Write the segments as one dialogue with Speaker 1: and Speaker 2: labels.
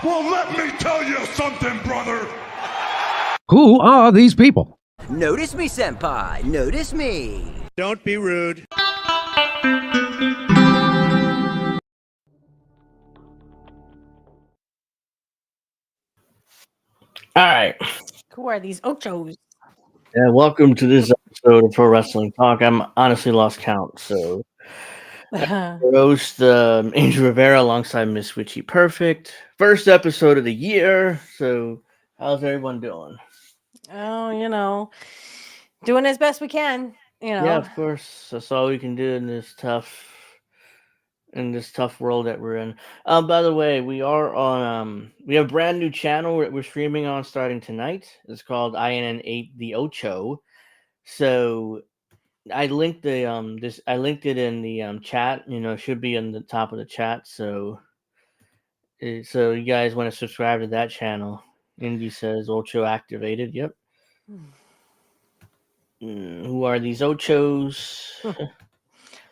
Speaker 1: Well, let me tell you something, brother.
Speaker 2: Who are these people?
Speaker 3: Notice me, senpai. Notice me.
Speaker 4: Don't be rude.
Speaker 5: All right.
Speaker 6: Who are these ochos?
Speaker 5: Yeah, welcome to this episode of Pro Wrestling Talk. I'm honestly lost count. So, host Angel Rivera alongside Mrs.Witchy Perfect. First episode of the year. So, how's everyone doing?
Speaker 6: Oh, doing as best we can.
Speaker 5: Yeah, of course. That's all we can do in this tough world that we're in. By the way, we are on we have a brand new channel we're streaming on starting tonight. It's called INN8 The Ocho. So I linked the I linked it in the chat, it should be in the top of the chat. So you guys want to subscribe to that channel. Indy says Ocho activated. Yep. Who are these Ochos?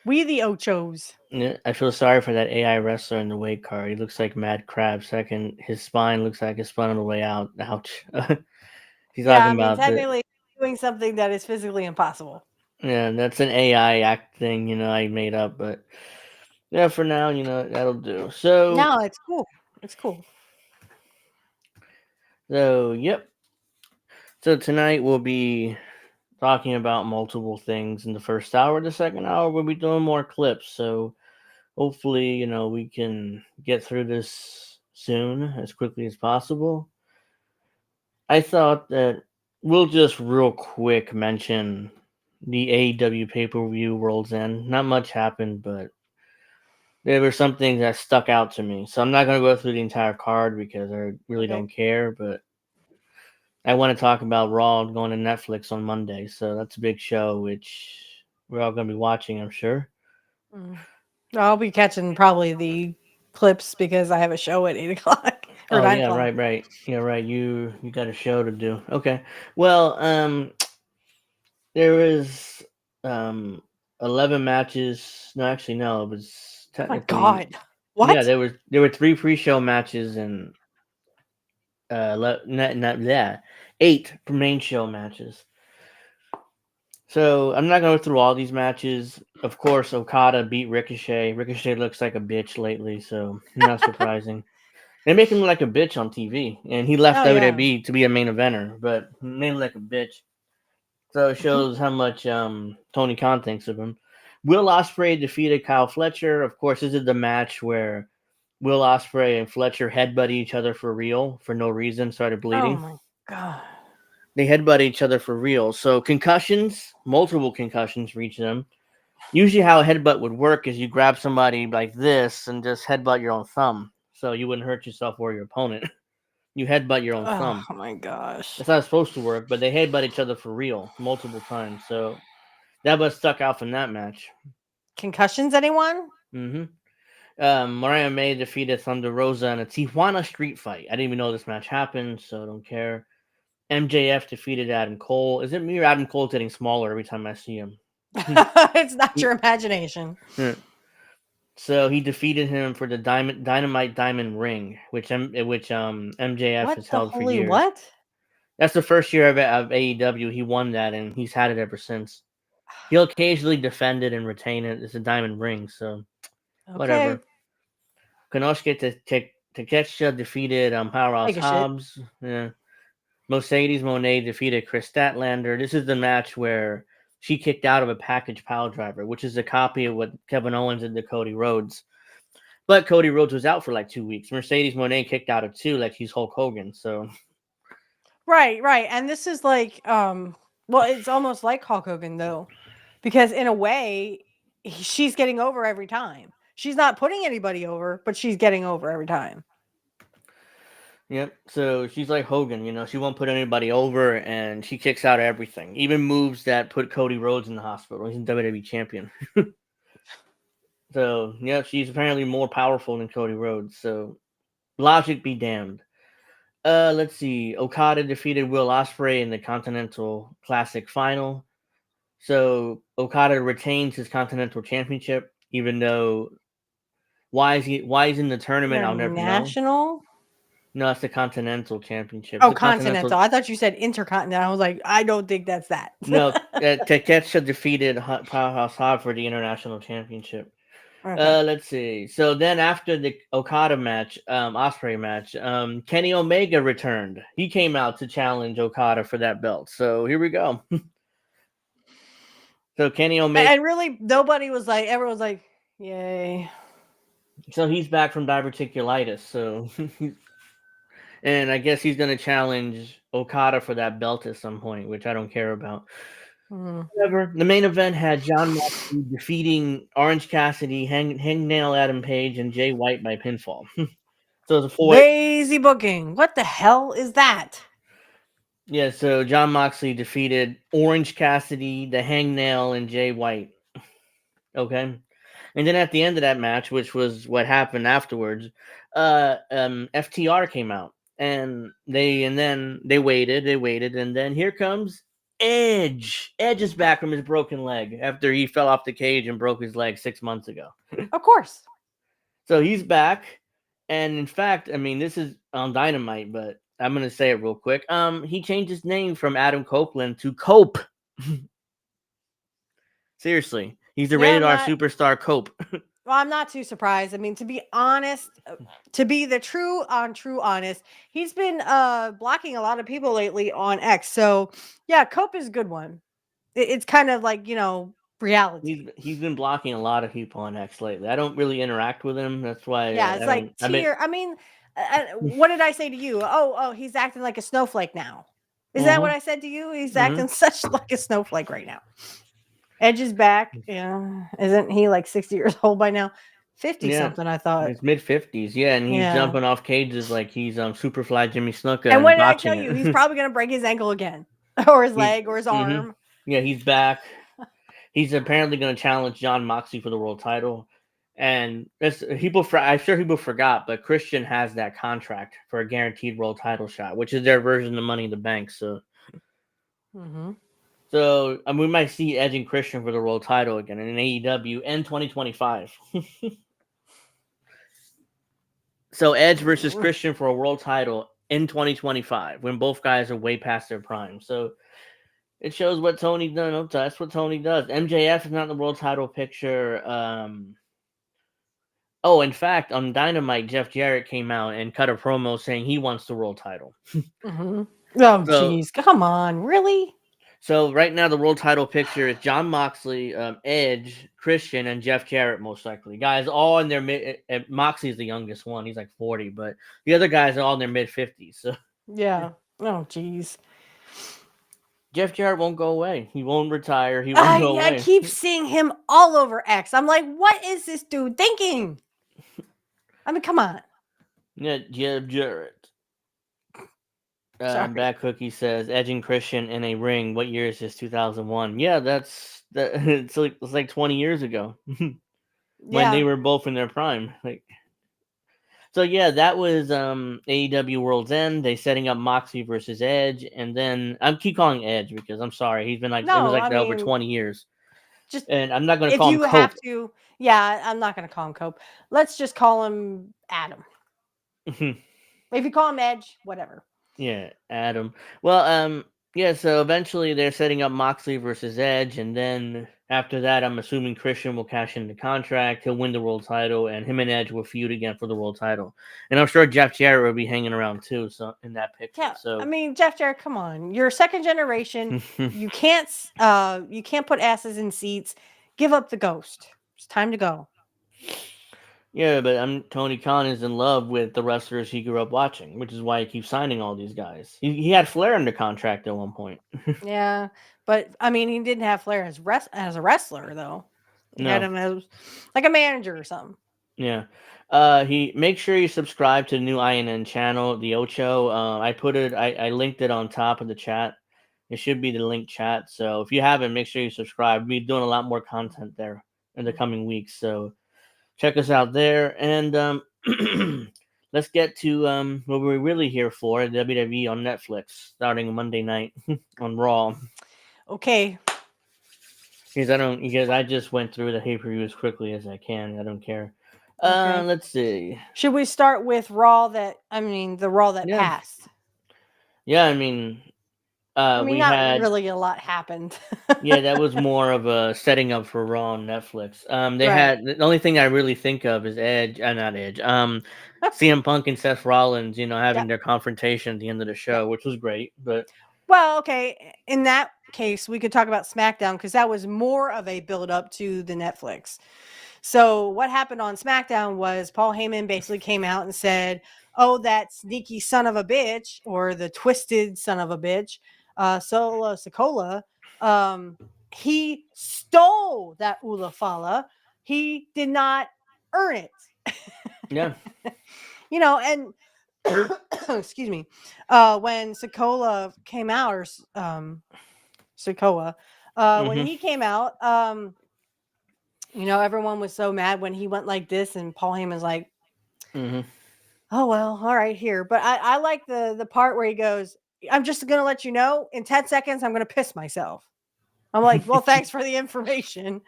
Speaker 6: We the ochos.
Speaker 5: Yeah, I feel sorry for that AI wrestler in the weight card. He looks like Mad Crab. His spine looks like it's spun on the way out. Ouch. He's talking about
Speaker 6: technically doing something that is physically impossible.
Speaker 5: Yeah, that's an AI act thing, I made up, but yeah, for now, that'll do. So
Speaker 6: no, it's cool. It's cool.
Speaker 5: So yep. So tonight we'll be talking about multiple things in the first hour. The second hour we'll be doing more clips. So hopefully, we can get through this soon, as quickly as possible. I thought that we'll just real quick mention the AEW pay-per-view World's End. Not much happened, but there were some things that stuck out to me. So I'm not going to go through the entire card because I really don't care, but I want to talk about Raw going to Netflix on Monday. So that's a big show, which we're all going to be watching, I'm sure.
Speaker 6: I'll be catching probably the clips because I have a show at 8 o'clock. Or 9 o'clock.
Speaker 5: Right. Yeah, right. You got a show to do. Okay. Well, there was 11 matches. No, actually, no. It was technically.
Speaker 6: Oh my God. What?
Speaker 5: Yeah, there were 3 pre-show matches and 8 main show matches. So I'm not going to go through all these matches. Of course, Okada beat Ricochet. Ricochet looks like a bitch lately, so not surprising. They make him look like a bitch on TV, and he left
Speaker 6: Oh yeah.
Speaker 5: WWE to be a main eventer, but he made him like a bitch. So it shows how much Tony Khan thinks of him. Will Ospreay defeated Kyle Fletcher. Of course, this is the match where Will Ospreay and Fletcher headbutt each other for real, for no reason, started
Speaker 6: Oh
Speaker 5: bleeding.
Speaker 6: my god.
Speaker 5: They headbutt each other for real. So concussions, multiple concussions reach them. Usually how a headbutt would work is you grab somebody like this and just headbutt your own thumb. So you wouldn't hurt yourself or your opponent. You headbutt your own thumb.
Speaker 6: Oh my gosh.
Speaker 5: That's not supposed to work, but they headbutt each other for real multiple times. So that was stuck out from that match.
Speaker 6: Concussions, anyone?
Speaker 5: Mariah May defeated Thunder Rosa in a Tijuana street fight. I didn't even know this match happened, so I don't care. MJF defeated Adam Cole. Is it me or Adam Cole's getting smaller every time I see him?
Speaker 6: It's not your imagination.
Speaker 5: So he defeated him for the Dynamite Diamond Ring, which MJF
Speaker 6: What
Speaker 5: has
Speaker 6: the
Speaker 5: held for
Speaker 6: holy
Speaker 5: years.
Speaker 6: what?
Speaker 5: That's the first year of AEW. He won that, and he's had it ever since. He'll occasionally defend it and retain it. It's a diamond ring, so whatever. Konosuke Takeshita defeated Powerhouse Hobbs. Yeah. Mercedes Moné defeated Chris Statlander. This is the match where she kicked out of a package pile driver, which is a copy of what Kevin Owens did to Cody Rhodes. But Cody Rhodes was out for like 2 weeks. Mercedes Moné kicked out of 2 like he's Hulk Hogan. So
Speaker 6: Right. And this is like, well, it's almost like Hulk Hogan though, because in a way, she's getting over every time. She's not putting anybody over, but she's getting over every time.
Speaker 5: Yep. So she's like Hogan, she won't put anybody over, and she kicks out everything, even moves that put Cody Rhodes in the hospital. He's a WWE champion. So yeah, she's apparently more powerful than Cody Rhodes. So logic be damned. Let's see. Okada defeated Will Ospreay in the Continental Classic final. So Okada retains his Continental Championship, even though why he's in the tournament, I'll never know.
Speaker 6: National?
Speaker 5: No, it's the Continental Championship.
Speaker 6: Oh, Continental. I thought you said Intercontinental. I was like, I don't think that's that.
Speaker 5: No, Takeshita defeated Powerhouse Hobbs for the International Championship.
Speaker 6: Okay.
Speaker 5: Let's see. So then after the Okada match, Ospreay match, Kenny Omega returned. He came out to challenge Okada for that belt. So here we go. So Kenny Omega.
Speaker 6: And really, nobody was like, everyone's like, yay.
Speaker 5: So he's back from diverticulitis. So, and I guess he's going to challenge Okada for that belt at some point, which I don't care about. Whatever. The main event had John Moxley defeating Orange Cassidy, Hangnail Adam Page, and Jay White by pinfall. So it's a 4-way.
Speaker 6: Lazy booking. What the hell is that?
Speaker 5: Yeah, so John Moxley defeated Orange Cassidy, the Hangnail, and Jay White. Okay. And then at the end of that match, which was what happened afterwards, FTR came out. And then they waited, and then here comes Edge. Edge is back from his broken leg after he fell off the cage and broke his leg 6 months ago.
Speaker 6: Of course.
Speaker 5: So he's back. And in fact, I mean, this is on Dynamite, but I'm going to say it real quick. He changed his name from Adam Copeland to Cope. Seriously. He's the rated R superstar Cope.
Speaker 6: Well, I'm not too surprised. I mean, to be honest, to be the true honest, he's been blocking a lot of people lately on X. So yeah, Cope is a good one. It's kind of like, reality.
Speaker 5: He's been blocking a lot of people on X lately. I don't really interact with him. That's why.
Speaker 6: Yeah, it's like tier. I mean, what did I say to you? Oh, he's acting like a snowflake now. Is that what I said to you? He's acting such like a snowflake right now. Edge is back. Yeah. Isn't he like 60 years old by now? 50 something, I thought.
Speaker 5: It's mid-50s, yeah, and he's jumping off cages like he's Superfly Jimmy Snuka.
Speaker 6: And what did I tell you? He's probably going to break his ankle again, or his leg, or his arm.
Speaker 5: Yeah, he's back. He's apparently going to challenge John Moxley for the world title. And I'm sure people forgot, but Christian has that contract for a guaranteed world title shot, which is their version of Money in the Bank. So, So we might see Edge and Christian for the world title again in AEW in 2025. So Edge versus Christian for a world title in 2025 when both guys are way past their prime. So it shows what Tony does. That's what Tony does. MJF is not in the world title picture. Oh, in fact, on Dynamite, Jeff Jarrett came out and cut a promo saying he wants the world title.
Speaker 6: Mm-hmm. Oh,
Speaker 5: So,
Speaker 6: jeez. Come on. Really?
Speaker 5: so right now the world title picture is John Moxley, Edge, Christian, and Jeff Jarrett, most likely. Guys all in their mid. Moxley's the youngest one; he's like 40, but the other guys are all in their mid-50s. So
Speaker 6: Yeah. Oh, jeez.
Speaker 5: Jeff Jarrett won't go away. He won't retire. He won't go
Speaker 6: I
Speaker 5: away.
Speaker 6: keep seeing him all over X. I'm like, what is this dude thinking? I mean, come on.
Speaker 5: Yeah, Jeff Jarrett.
Speaker 6: Sorry.
Speaker 5: Back Cookie says Edge and Christian in a ring. What year is this? 2001. Yeah, that's that. It's like 20 years ago when they
Speaker 6: Yeah.
Speaker 5: were both in their prime. Like, so yeah, that was AEW World's End. They setting up Moxley versus Edge, and then I keep calling Edge because I'm sorry, he's been like it was
Speaker 6: No,
Speaker 5: like
Speaker 6: I
Speaker 5: that over
Speaker 6: mean,
Speaker 5: 20 years,
Speaker 6: just
Speaker 5: and I'm not gonna
Speaker 6: if
Speaker 5: call him
Speaker 6: you have
Speaker 5: Cope.
Speaker 6: to, yeah, I'm not going to call him Cope. Let's just call him Adam. If you call him Edge, whatever.
Speaker 5: Yeah, Adam. Well, yeah. So eventually they're setting up Moxley versus Edge, and then after that, I'm assuming Christian will cash in the contract. He'll win the world title, and him and Edge will feud again for the world title. And I'm sure Jeff Jarrett will be hanging around too. So in that picture,
Speaker 6: Yeah,
Speaker 5: so
Speaker 6: I mean, Jeff Jarrett, come on. You're second generation. You can't put asses in seats. Give up the ghost. It's time to go.
Speaker 5: yeah, but Tony Khan is in love with the wrestlers he grew up watching, which is why he keeps signing all these guys. He had Flair under contract at one point.
Speaker 6: Yeah, but I mean, he didn't have Flair as a wrestler though. He had
Speaker 5: No,
Speaker 6: him as like a manager or something.
Speaker 5: yeah. He make sure you subscribe to the new INN channel, the Ocho. I linked it on top of the chat. It should be the link chat. So if you haven't, make sure you subscribe. We'll be doing a lot more content there in the coming weeks. So check us out there. And let's get to what we're really here for, WWE on Netflix, starting Monday night on Raw.
Speaker 6: Okay.
Speaker 5: Because I just went through the pay-per-view as quickly as I can. I don't care.
Speaker 6: Okay.
Speaker 5: Let's see.
Speaker 6: Should we start with the Raw that
Speaker 5: Yeah.
Speaker 6: passed?
Speaker 5: Yeah, I mean, we
Speaker 6: not
Speaker 5: had
Speaker 6: really a lot happened.
Speaker 5: yeah, that was more of a setting up for Raw on Netflix. They
Speaker 6: Right.
Speaker 5: had the only thing I really think of is Edge, not Edge. CM Punk and Seth Rollins, having their confrontation at the end of the show, which was great. But
Speaker 6: Well, okay. In that case, we could talk about SmackDown because that was more of a build up to the Netflix. So what happened on SmackDown was Paul Heyman basically came out and said, "Oh, that sneaky son of a bitch, or the twisted son of a bitch, Solo Sokola, he stole that Ula Fala. He did not earn it."
Speaker 5: yeah,
Speaker 6: And excuse me, when Sokola came out, or Sokoa, when he came out, everyone was so mad when he went like this, and Paul Heyman's like, "Oh well, all right, here." But I like the part where he goes, "I'm just gonna let you know, in 10 seconds, I'm gonna piss myself." I'm like, "Well, thanks for the information."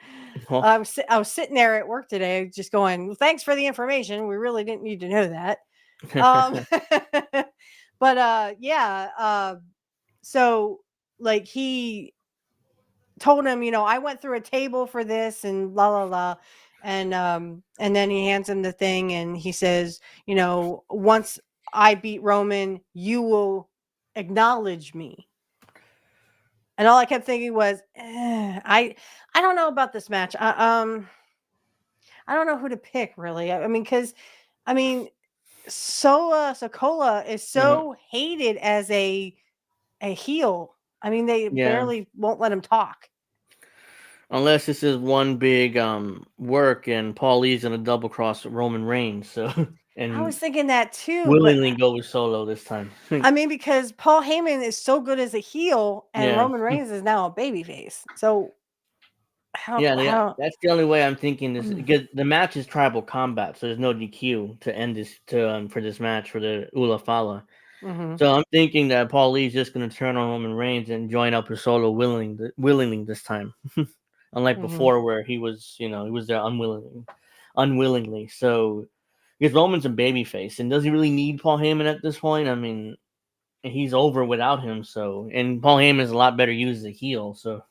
Speaker 5: Well,
Speaker 6: I was sitting there at work today, just going, "Well, thanks for the information. We really didn't need to know that." But yeah. So like he told him, I went through a table for this and la la la. And then he hands him the thing and he says, once I beat Roman, you will acknowledge me. And all I kept thinking was, I don't know about this match. I don't know who to pick really. Because Sokola is so hated as a heel. They barely won't let him talk.
Speaker 5: unless this is one big work and Paul Lee's gonna double cross Roman Reigns, so and
Speaker 6: I was thinking that too.
Speaker 5: willingly go with Solo this time.
Speaker 6: Because Paul Heyman is so good as a heel, and
Speaker 5: Yeah.
Speaker 6: Roman Reigns is now a babyface. So,
Speaker 5: That's the only way I'm thinking this, because the match is tribal combat, so there's no DQ to end this for this match for the Ula Fala. So I'm thinking that Paul Lee's just going to turn on Roman Reigns and join up with Solo willingly this time, unlike before where he was there unwillingly. So because Roman's a babyface, and does he really need Paul Heyman at this point? He's over without him. So, and Paul Heyman is a lot better used as a heel. So,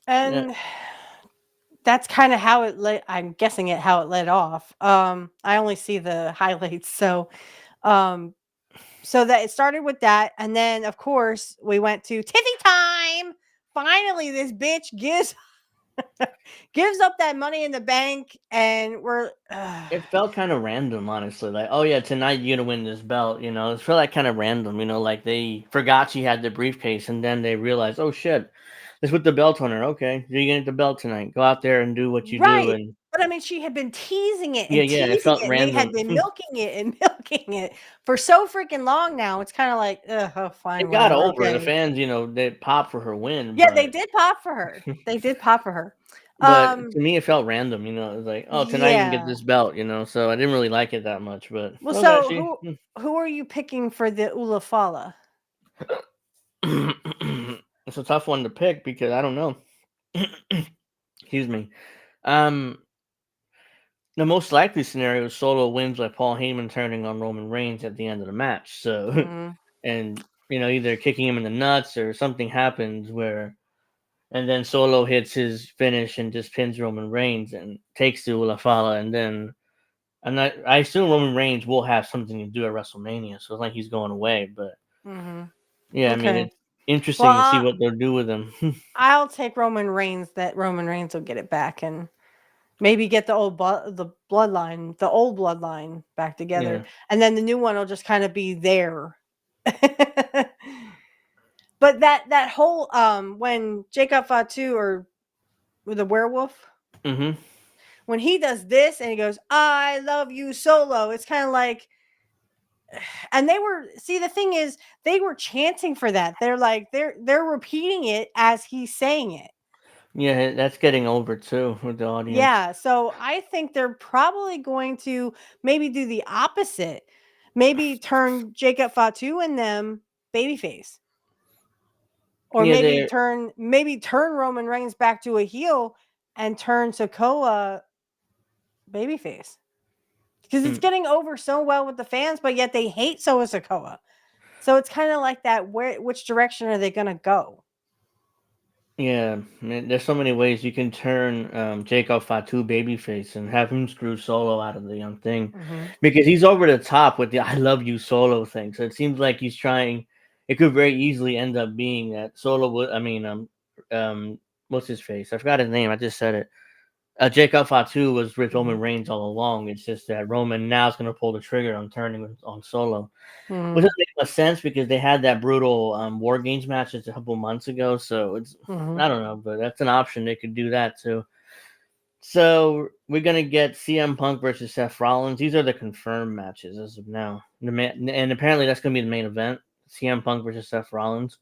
Speaker 6: and that's kind of how it led. I'm guessing how it led off. I only see the highlights, um, so that it started with that, and then of course we went to titty time. Finally, this bitch gives up that money in the bank, and we're.
Speaker 5: It felt kind of random, honestly. Like, oh yeah, tonight you're gonna win this belt. It felt like kind of random. Like they forgot she had the briefcase, and then they realized, oh shit, let's put the belt on her. Okay, you're gonna get the belt tonight. Go out there and do what you do.
Speaker 6: Right.
Speaker 5: And
Speaker 6: But I mean, she had been teasing it
Speaker 5: yeah,
Speaker 6: and
Speaker 5: yeah, it
Speaker 6: teasing
Speaker 5: felt
Speaker 6: it, and they had
Speaker 5: random.
Speaker 6: been milking it and milking it for so freaking long now. It's kind of like, ugh, oh,
Speaker 5: They
Speaker 6: fine,
Speaker 5: got
Speaker 6: whatever.
Speaker 5: over it. The
Speaker 6: Okay.
Speaker 5: fans, they pop for her win,
Speaker 6: Yeah, they
Speaker 5: but
Speaker 6: did pop for her. They did pop for her.
Speaker 5: to me, it felt random. It was like, oh, tonight you can get
Speaker 6: Yeah.
Speaker 5: this belt. So I didn't really like it that much. But
Speaker 6: Well,
Speaker 5: okay,
Speaker 6: so
Speaker 5: she.
Speaker 6: who are you picking for the Ulafala?
Speaker 5: It's a tough one to pick because I don't know. Excuse me. Um, the most likely scenario is Solo wins by Paul Heyman turning on Roman Reigns at the end of the match. So,
Speaker 6: Mhm.
Speaker 5: and either kicking him in the nuts or something happens and then Solo hits his finish and just pins Roman Reigns and takes the Ulafala, and then I assume Roman Reigns will have something to do at WrestleMania, so it's like he's going away. But
Speaker 6: Mhm.
Speaker 5: yeah, I mean
Speaker 6: Okay.
Speaker 5: it's interesting to see
Speaker 6: Well,
Speaker 5: what they'll do with him.
Speaker 6: I'll take Roman Reigns. That Roman Reigns will get it back and maybe get the old the bloodline, the old bloodline back together,
Speaker 5: Yeah.
Speaker 6: and then the new one will just kind of be there. But that whole when Jacob Fatu or with the werewolf,
Speaker 5: Mm-hmm.
Speaker 6: when he does this and he goes, "I love you, Solo," it's kind of like, and the thing is, they were chanting for that. They're like they're repeating it as he's saying it.
Speaker 5: Yeah, that's getting over too with the audience.
Speaker 6: Yeah, so I think they're probably going to maybe do the opposite. Maybe turn Jacob Fatu and them babyface. Or
Speaker 5: Yeah, they
Speaker 6: maybe turn Roman Reigns back to a heel and turn Sokoa babyface. Because it's getting over so well with the fans, but yet they hate Sokoa. So it's kind of like that. Which direction are they going to go?
Speaker 5: Yeah, man, there's so many ways you can turn Jacob Fatu babyface and have him screw Solo out of the thing,
Speaker 6: Mm-hmm.
Speaker 5: because he's over the top with the "I love you" Solo thing. So it seems like he's trying. It could very easily end up being that Solo would. I mean, what's his face? I forgot his name. I just said it. Jacob Fatu was with
Speaker 6: Mm-hmm.
Speaker 5: Roman Reigns all along. It's just that Roman now is going to pull the trigger on turning on Solo. Which
Speaker 6: Mm-hmm.
Speaker 5: doesn't make much sense because they had that brutal War Games match just a couple months ago. So it's
Speaker 6: Mm-hmm.
Speaker 5: I don't know, but that's an option. They could do that too. So we're gonna get CM Punk versus Seth Rollins. These are the confirmed matches as of now. And apparently that's gonna be the main event. CM Punk versus Seth Rollins.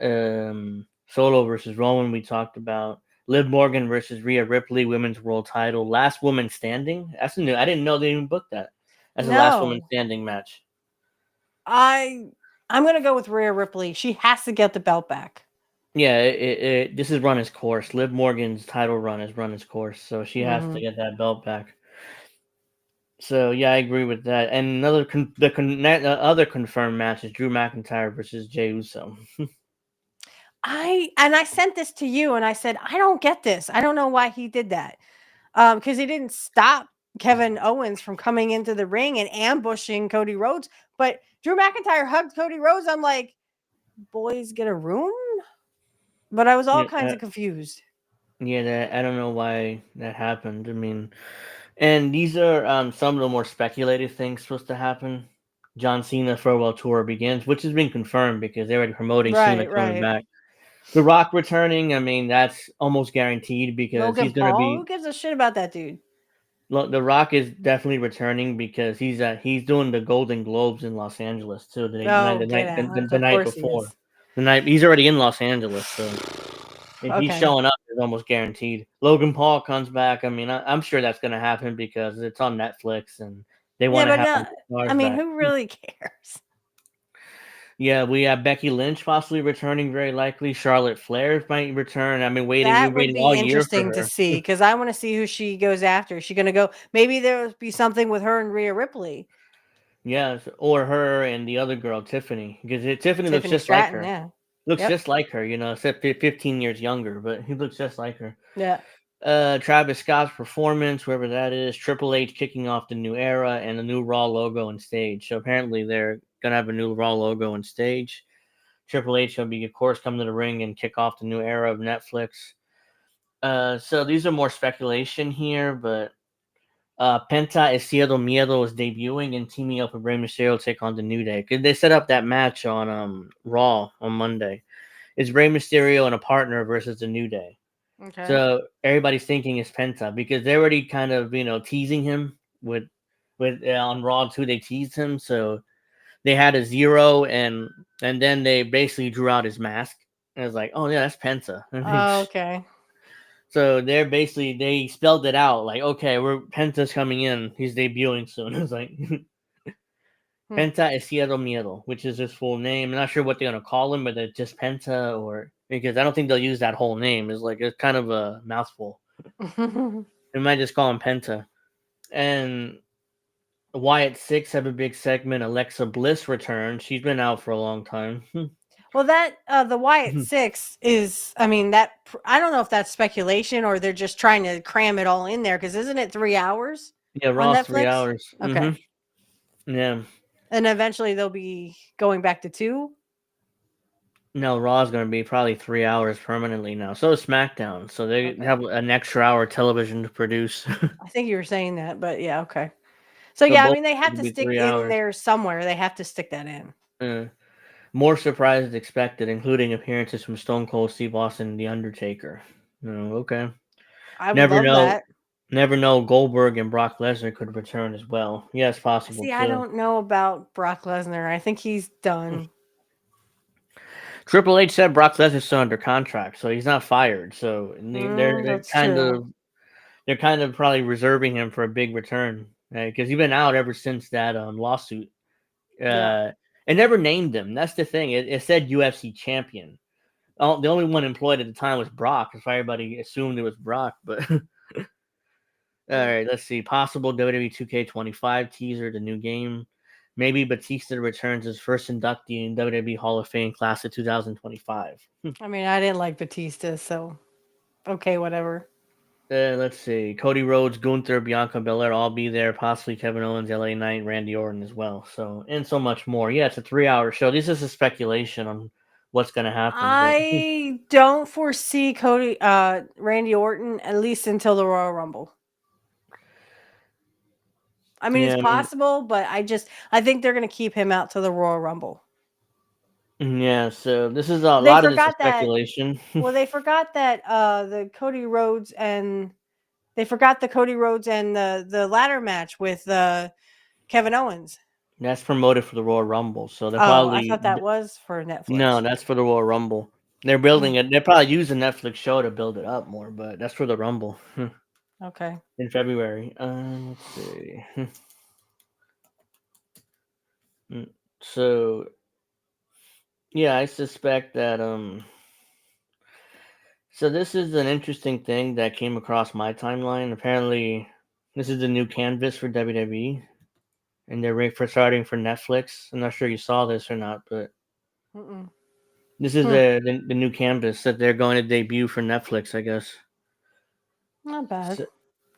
Speaker 5: Solo versus Roman. We talked about. Liv Morgan versus Rhea Ripley, women's world title. Last woman standing. That's new. I didn't know they even booked that as a last woman
Speaker 6: No,
Speaker 5: standing match.
Speaker 6: I'm going to go with Rhea Ripley. She has to get the belt back.
Speaker 5: Yeah, this has run its course. Liv Morgan's title run has run its course, so she has
Speaker 6: Mm-hmm.
Speaker 5: to get that belt back. So yeah, I agree with that. And the other confirmed match is Drew McIntyre versus Jey Uso.
Speaker 6: I sent this to you and I said, I don't get this. I don't know why he did that. Because he didn't stop Kevin Owens from coming into the ring and ambushing Cody Rhodes. But Drew McIntyre hugged Cody Rhodes. I'm like, boys get a room? But I was all
Speaker 5: Yeah,
Speaker 6: kinds of confused.
Speaker 5: I don't know why that happened. I mean, and these are some of the more speculated things supposed to happen. John Cena farewell tour begins, which has been confirmed because they're already promoting Cena
Speaker 6: Right,
Speaker 5: coming
Speaker 6: right.
Speaker 5: back. The Rock returning, I mean, that's almost guaranteed because
Speaker 6: Logan
Speaker 5: he's going to
Speaker 6: Paul? Who
Speaker 5: be.
Speaker 6: gives a shit about that dude?
Speaker 5: Look, The Rock is definitely returning because he's doing the Golden Globes in Los Angeles too.
Speaker 6: Oh, get out.
Speaker 5: The
Speaker 6: Of
Speaker 5: night
Speaker 6: course he
Speaker 5: before.
Speaker 6: is.
Speaker 5: The night he's already in Los Angeles, so if he's
Speaker 6: Okay.
Speaker 5: showing up, it's almost guaranteed. Logan Paul comes back. I mean, I'm sure that's going to happen because it's on Netflix and they
Speaker 6: Yeah,
Speaker 5: want to
Speaker 6: but
Speaker 5: have
Speaker 6: no,
Speaker 5: all the stars
Speaker 6: I mean,
Speaker 5: back.
Speaker 6: who really cares?
Speaker 5: Yeah, we have Becky Lynch possibly returning, very likely. Charlotte Flair might return. I've been waiting. We're
Speaker 6: That would
Speaker 5: waiting
Speaker 6: be
Speaker 5: all year for
Speaker 6: interesting to
Speaker 5: her.
Speaker 6: see because I want to see who she goes after. Is she going to go? Maybe there will be something with her and Rhea Ripley.
Speaker 5: Yes, or her and the other girl, Tiffany, because Tiffany looks
Speaker 6: Tiffany
Speaker 5: just like
Speaker 6: Stratton,
Speaker 5: her.
Speaker 6: yeah.
Speaker 5: Looks
Speaker 6: Yep.
Speaker 5: just like her, except 15 years younger, but he looks just like her.
Speaker 6: Yeah.
Speaker 5: Travis Scott's performance, wherever that is, Triple H kicking off the new era, and the new Raw logo and stage. So apparently they're gonna have a new Raw logo and stage. Triple H will be, of course, coming to the ring and kick off the new era of Netflix. So these are more speculation here, but Penta Izquierdo Miedo is debuting and teaming up with Rey Mysterio to take on the New Day. 'Cause they set up that match on Raw on Monday. It's Rey Mysterio and a partner versus the New Day.
Speaker 6: Okay.
Speaker 5: So everybody's thinking it's Penta because they're already kind of teasing him with on Raw too. They teased him, so they had a 0 and then they basically drew out his mask and it was like, oh yeah, that's Penta.
Speaker 6: Okay.
Speaker 5: So they spelled it out like, okay, Penta's coming in. He's debuting soon. It's like Penta Izquierdo Miedo, which is his full name. I'm not sure what they're gonna call him, but it's just Penta or because I don't think they'll use that whole name. It's kind of a mouthful. They might just call him Penta. And Wyatt Six have a big segment. Alexa Bliss returns. She's been out for a long time.
Speaker 6: Well, that the Wyatt Six is, I mean, I don't know if that's speculation or they're just trying to cram it all in there because isn't it 3 hours?
Speaker 5: Yeah,
Speaker 6: on
Speaker 5: Raw's
Speaker 6: Netflix?
Speaker 5: 3 hours.
Speaker 6: Okay.
Speaker 5: Yeah.
Speaker 6: And eventually they'll be going back to 2.
Speaker 5: No, Raw's going to be probably 3 hours permanently now. So is SmackDown. So they have an extra hour television to produce.
Speaker 6: I think you were saying that, but yeah, okay. So
Speaker 5: So
Speaker 6: yeah, I
Speaker 5: both
Speaker 6: mean, they have
Speaker 5: will
Speaker 6: to
Speaker 5: be
Speaker 6: stick
Speaker 5: 3
Speaker 6: in
Speaker 5: hours.
Speaker 6: there somewhere. They have to stick that in.
Speaker 5: More surprises expected, including appearances from Stone Cold Steve Austin and The Undertaker. Okay.
Speaker 6: I would love that.
Speaker 5: Never know. Goldberg and Brock Lesnar could return as well. Yeah, it's possible.
Speaker 6: See,
Speaker 5: too.
Speaker 6: I don't know about Brock Lesnar. I think he's done.
Speaker 5: Triple H said Brock Lesnar's still under contract, so he's not fired. So they're
Speaker 6: That's
Speaker 5: kind
Speaker 6: true.
Speaker 5: of probably reserving him for a big return because he's been out ever since that lawsuit.
Speaker 6: Yeah.
Speaker 5: It never named him. That's the thing. It said UFC champion. The only one employed at the time was Brock, because everybody assumed it was Brock. But all right, let's see. Possible WWE 2K25 teaser, the new game. Maybe Batista returns as first inductee in WWE Hall of Fame class of 2025.
Speaker 6: I mean, I didn't like Batista, so okay, whatever.
Speaker 5: Let's see. Cody Rhodes, Gunther, Bianca Belair all be there. Possibly Kevin Owens, LA Knight, Randy Orton as well. So and so much more. Yeah, it's a 3-hour show. This is a speculation on what's going to happen.
Speaker 6: I don't foresee Randy Orton at least until the Royal Rumble. I mean, it's possible, but I think they're going to keep him out to the Royal Rumble.
Speaker 5: Yeah, so this is a lot of this is speculation.
Speaker 6: Well, they forgot that the Cody Rhodes and the ladder match with Kevin Owens.
Speaker 5: That's promoted for the Royal Rumble, so they're
Speaker 6: I thought that was for Netflix.
Speaker 5: No, that's for the Royal Rumble. They're building it. They're probably using Netflix show to build it up more, but that's for the Rumble.
Speaker 6: Okay.
Speaker 5: In February. Let's see. So yeah, I suspect that so this is an interesting thing that came across my timeline. Apparently this is the new canvas for WWE and they're ready for starting for Netflix. I'm not sure you saw this or not, but this is the new canvas that they're going to debut for Netflix, I guess.
Speaker 6: Not bad.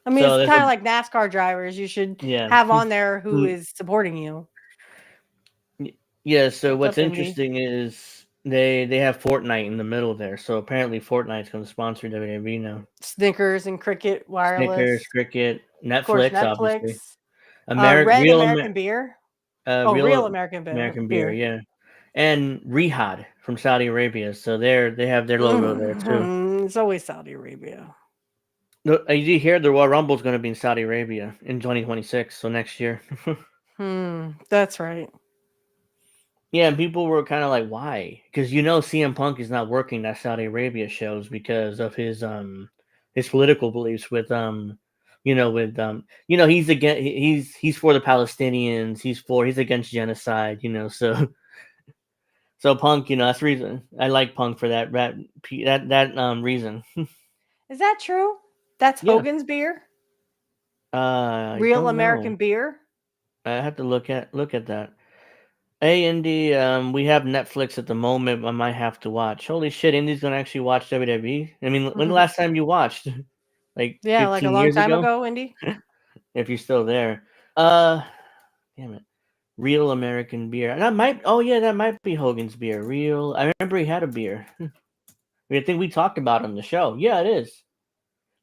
Speaker 6: I mean, it's kind of like NASCAR drivers. You should have on there who is supporting you.
Speaker 5: Yeah, so what's interesting is they have Fortnite in the middle there. So apparently Fortnite's going to sponsor WWE now.
Speaker 6: Snickers and Cricket Wireless.
Speaker 5: Snickers, Cricket, Netflix,
Speaker 6: of course, Netflix.
Speaker 5: Obviously.
Speaker 6: Real American beer. Real American beer.
Speaker 5: Yeah. And Riyadh from Saudi Arabia. So they have their logo there too.
Speaker 6: It's always Saudi Arabia.
Speaker 5: You hear the Royal Rumble is going to be in Saudi Arabia in 2026, so next year.
Speaker 6: That's right.
Speaker 5: Yeah, and people were kind of like, why? Because CM Punk is not working at Saudi Arabia shows because of his political beliefs with he's for the Palestinians, he's against genocide, so Punk, that's the reason I like Punk for that reason.
Speaker 6: Is that true? That's Hogan's beer? Real American beer?
Speaker 5: I have to look at that. Indy, we have Netflix at the moment. I might have to watch. Holy shit, Indy's gonna actually watch WWE. I mean, when the last time you watched? like
Speaker 6: Yeah, like a
Speaker 5: 15
Speaker 6: long
Speaker 5: years
Speaker 6: time
Speaker 5: ago.
Speaker 6: ago, Indy.
Speaker 5: If you're still there. Damn it. Real American beer. That might be Hogan's beer. Real. I remember he had a beer. I think we talked about it on the show. Yeah, it is.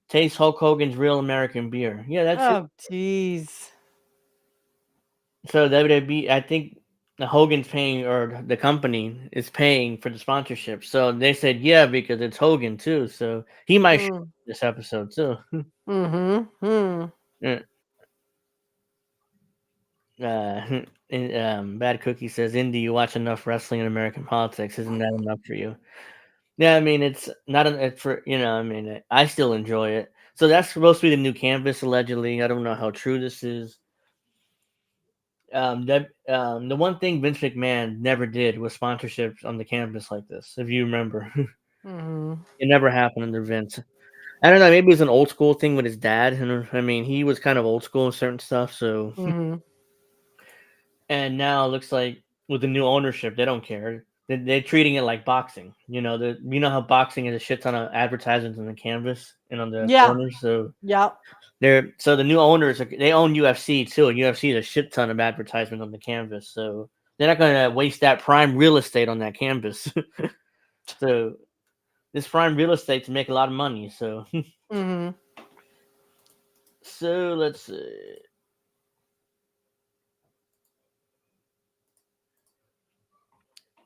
Speaker 5: Taste Hulk Hogan's Real American beer. Yeah, that's it.
Speaker 6: Oh, jeez.
Speaker 5: So WWE, I think the Hogan's paying, or the company is paying for the sponsorship. So they said yeah because it's Hogan too. So he might show up this episode too.
Speaker 6: Mm-hmm.
Speaker 5: Yeah. Bad Cookie says, Indy, you watch enough wrestling and American politics. Isn't that enough for you? Yeah, I mean, it's not it's for, I mean, I still enjoy it. So that's supposed to be the new canvas, allegedly. I don't know how true this is. The one thing Vince McMahon never did was sponsorships on the canvas like this, if you remember.
Speaker 6: Mm-hmm.
Speaker 5: It never happened under Vince. I don't know, maybe it was an old school thing with his dad. And I mean, he was kind of old school in certain stuff, so.
Speaker 6: Mm-hmm.
Speaker 5: And now it looks like with the new ownership, they don't care. They're treating it like boxing. You know how boxing is a shit ton of advertisements on the canvas and on the
Speaker 6: Yeah.
Speaker 5: corners. So
Speaker 6: Yep.
Speaker 5: so the new owners they own UFC too. And UFC is a shit ton of advertisement on the canvas. So they're not going to waste that prime real estate on that canvas. So this prime real estate to make a lot of money. So
Speaker 6: Mm-hmm.
Speaker 5: so let's see.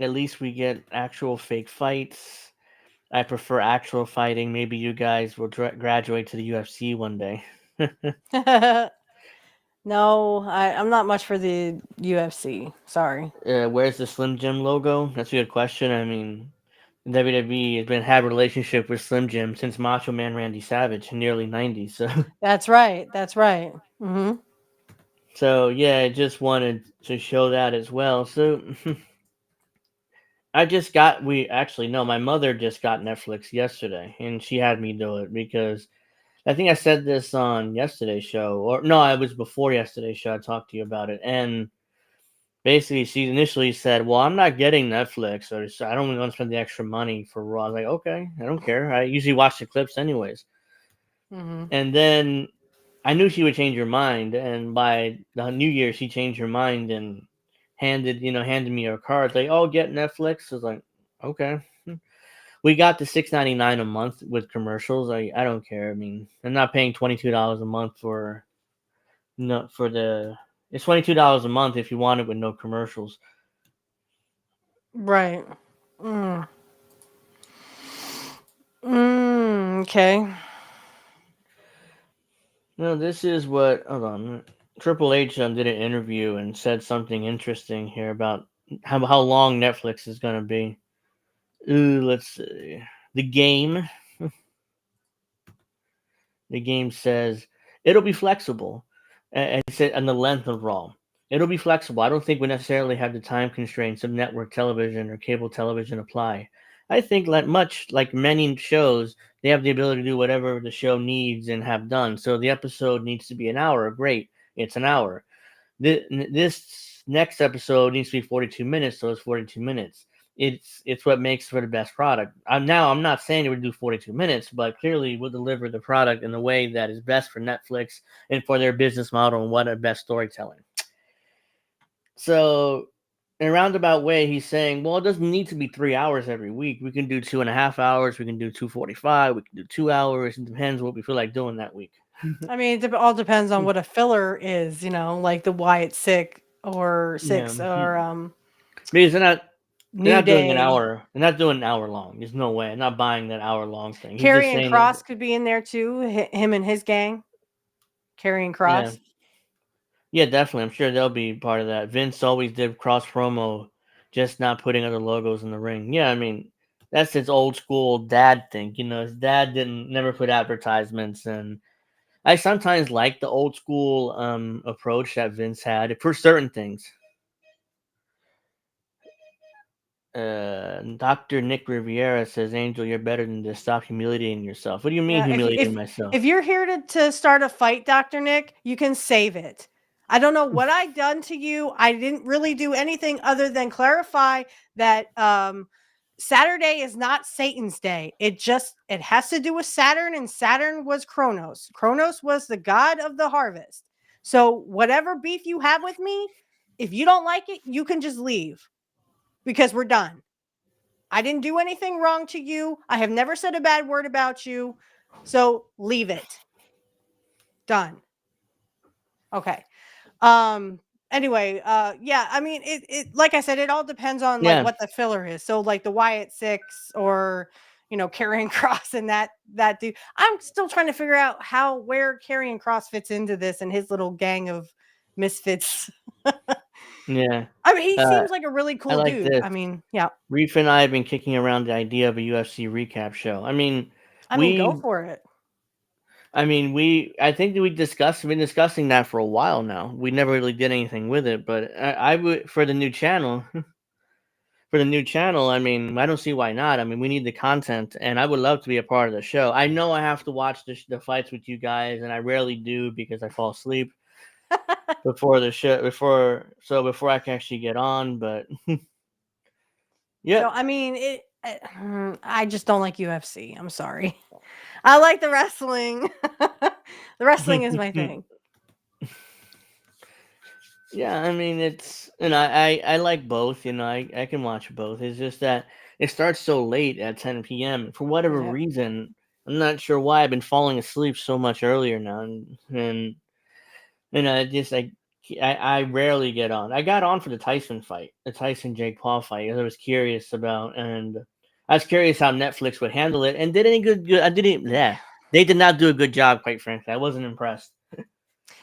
Speaker 5: At least we get actual fake fights. I prefer actual fighting. Maybe you guys will graduate to the UFC one day.
Speaker 6: No, I'm not much for the UFC. Sorry.
Speaker 5: Where's the Slim Jim logo? That's a good question. I mean, WWE has been had a relationship with Slim Jim since Macho Man Randy Savage in the early '90s. So,
Speaker 6: That's right. That's right. Mm-hmm.
Speaker 5: so yeah, I just wanted to show that as well. So, my mother just got Netflix yesterday, and she had me do it because I think I said this on yesterday's show, or no, it was before yesterday's show. I talked to you about it, and basically, she initially said, "Well, I'm not getting Netflix, or so I don't want to spend the extra money for Raw." I was like, "Okay, I don't care. I usually watch the clips anyways."
Speaker 6: Mm-hmm.
Speaker 5: And then I knew she would change her mind, and by the New Year, she changed her mind and handed me her card. Like, "Oh, get Netflix." I was like, "Okay." We got the $6.99 a month with commercials. I don't care. I mean, I'm not paying $22 a month for no for the. It's $22 a month if you want it with no commercials.
Speaker 6: Right. Okay.
Speaker 5: No, this is what. Hold on. Triple H did an interview and said something interesting here about how long Netflix is going to be. Let's see. The game. The game says it'll be flexible, and it said, and the length of Raw. It'll be flexible. I don't think we necessarily have the time constraints of network television or cable television apply. I think much like many shows, they have the ability to do whatever the show needs and have done. So the episode needs to be an hour. Great, it's an hour. This next episode needs to be 42 minutes, so it's 42 minutes. It's what makes for the best product. I'm not saying it would do 42 minutes, but clearly we'll deliver the product in a way that is best for Netflix and for their business model and what are best storytelling. So in a roundabout way, he's saying, well, it doesn't need to be 3 hours every week. We can do 2.5 hours. We can do 2:45. We can do 2 hours. It depends what we feel like doing that week.
Speaker 6: I mean, it all depends on what a filler is, like the Why It's Sick or Six or
Speaker 5: because they're not doing an
Speaker 6: Day.
Speaker 5: hour. They're not doing an hour long. There's no way. I'm not buying that hour long thing.
Speaker 6: Karrion Kross could be in there too. Him and his gang. Karrion Kross.
Speaker 5: Yeah, definitely. I'm sure they'll be part of that. Vince always did cross promo, just not putting other logos in the ring. Yeah, I mean, that's his old school dad thing. His dad never put advertisements, and I sometimes like the old school approach that Vince had for certain things. Dr. Nick Rivera says, Angel, you're better than this. Stop humiliating yourself. What do you mean humiliating myself?
Speaker 6: If you're here to start a fight, Dr. Nick, you can save it. I don't know what I've done to you. I didn't really do anything other than clarify that Saturday is not Satan's day. It has to do with Saturn, and Saturn was Kronos. Kronos was the god of the harvest. So whatever beef you have with me, if you don't like it, you can just leave because we're done. I didn't do anything wrong to you. I have never said a bad word about you. So leave it. Done. Okay. Anyway, yeah, I mean it like I said, it all depends on like what the filler is. So like the Wyatt Six or Karrion Kross and that dude. I'm still trying to figure out where Karrion Kross fits into this and his little gang of misfits.
Speaker 5: Yeah.
Speaker 6: I mean, he seems like a really cool dude.
Speaker 5: This.
Speaker 6: I mean, yeah.
Speaker 5: Reef and I have been kicking around the idea of a UFC recap show. I mean,
Speaker 6: go for it.
Speaker 5: I mean, I think that we've been discussing that for a while now. We never really did anything with it, but I would for the new channel. For the new channel, I mean, I don't see why not. I mean, we need the content, and I would love to be a part of the show. I know I have to watch the fights with you guys, and I rarely do because I fall asleep before the show. Before I can actually get on, but yeah.
Speaker 6: So I mean, I just don't like UFC. I'm sorry. I like the wrestling. The wrestling is my thing.
Speaker 5: Yeah, I mean I like both. I can watch both. It's just that it starts so late at 10 p.m. For whatever reason. I'm not sure why I've been falling asleep so much earlier now, and I rarely get on. I got on for the Tyson fight, the Tyson Jake Paul fight. I was curious about, and I was curious how Netflix would handle it, and did any good. I didn't. Yeah, they did not do a good job, quite frankly. I wasn't impressed.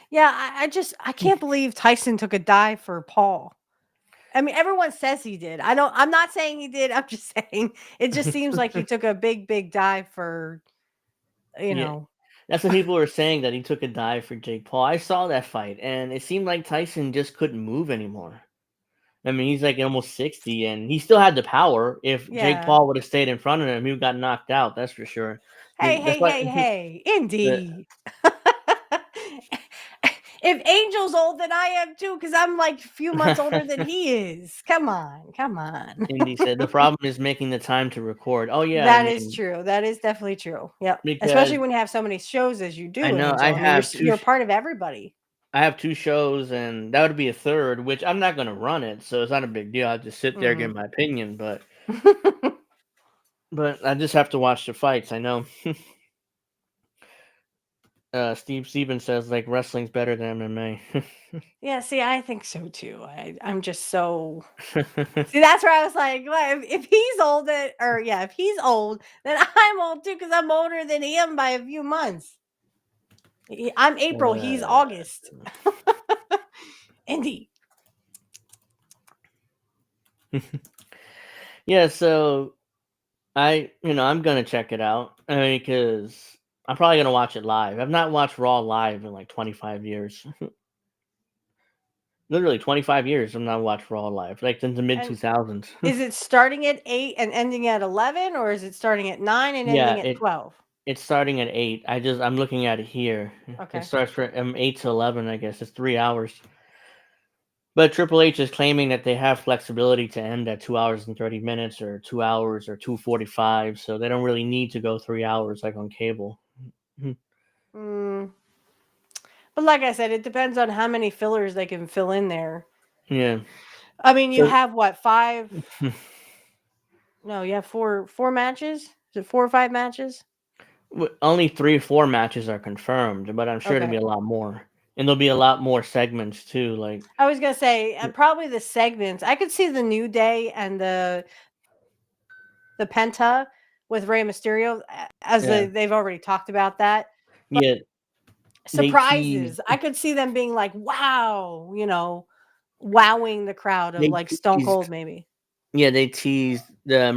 Speaker 6: Yeah, I can't believe Tyson took a dive for Paul. I mean, everyone says he did. I'm not saying he did. I'm just saying it just seems like he took a big dive for, know.
Speaker 5: That's what people were saying, that he took a dive for Jake Paul. I saw that fight, and it seemed like Tyson just couldn't move anymore. I mean, he's like almost 60, and he still had the power. If Jake Paul would have stayed in front of him, he would have got knocked out. That's for sure.
Speaker 6: Hey, Indy. If Angel's old, then I am too, because I'm like a few months older than he is. Come on.
Speaker 5: Indy said the problem is making the time to record. Oh yeah,
Speaker 6: that is true. That is definitely true. Yep. Especially when you have so many shows as you do.
Speaker 5: I know.
Speaker 6: Angel. You're part of everybody.
Speaker 5: I have 2 shows, and that would be a third, which I'm not going to run it, so it's not a big deal. I'll just sit there and give my opinion, but I just have to watch the fights. I know. Steve Stevens says like wrestling's better than MMA.
Speaker 6: Yeah, see, I think so too. I'm just so see. That's where I was like, well, if he's old, if he's old, then I'm old too because I'm older than him by a few months. I'm April. He's August. Indy.
Speaker 5: Yeah, so I'm gonna check it out because I'm probably gonna watch it live. I've not watched Raw live in like 25 years. Literally 25 years I've not watched Raw live, like since the mid 2000s.
Speaker 6: Is it starting at 8 and ending at 11, or is it starting at 9 and ending at 12?
Speaker 5: It's starting at 8. I'm looking at it here.
Speaker 6: Okay.
Speaker 5: It starts from 8 to 11, I guess. It's 3 hours. But Triple H is claiming that they have flexibility to end at 2 hours and 30 minutes or 2 hours or 2:45, so they don't really need to go 3 hours like on cable.
Speaker 6: But like I said, it depends on how many fillers they can fill in there.
Speaker 5: Yeah.
Speaker 6: I mean, you have what, 5? No, you have 4 matches? Is it 4 or 5 matches?
Speaker 5: Only 3 or 4 matches are confirmed, but I'm sure there'll be a lot more. And there'll be a lot more segments too. Like
Speaker 6: I was gonna say, probably the segments. I could see the New Day and the Penta with Rey Mysterio, as they've already talked about that. But
Speaker 5: yeah.
Speaker 6: Surprises. I could see them being like, wow, wowing the crowd of like Stone Cold maybe.
Speaker 5: Yeah, they teased the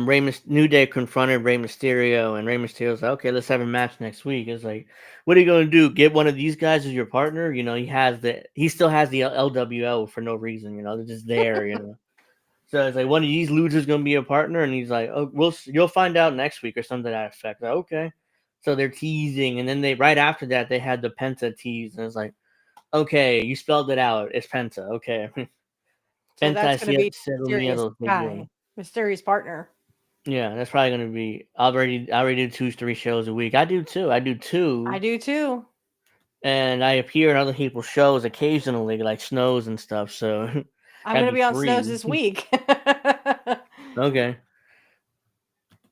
Speaker 5: New Day confronted Rey Mysterio, and Rey Mysterio's like, okay, let's have a match next week. It's like, what are you going to do? Get one of these guys as your partner? He still has the LWO for no reason. They're just there. So it's like one of these losers going to be a partner, and he's like, oh, you'll find out next week or something to that effect. Like, okay, so they're teasing, and then right after that they had the Penta tease, and it's like, okay, you spelled it out. It's Penta. Okay.
Speaker 6: So that's going to be Mysterious partner.
Speaker 5: Yeah, that's probably gonna be. I already do 2, 3 shows a week. I do too. I do
Speaker 6: I
Speaker 5: 2,
Speaker 6: do too.
Speaker 5: and I appear in other people's shows occasionally, like Snows and stuff. So
Speaker 6: I'm
Speaker 5: that'd
Speaker 6: gonna
Speaker 5: be
Speaker 6: be on Snows
Speaker 5: 3.
Speaker 6: this week.
Speaker 5: Okay.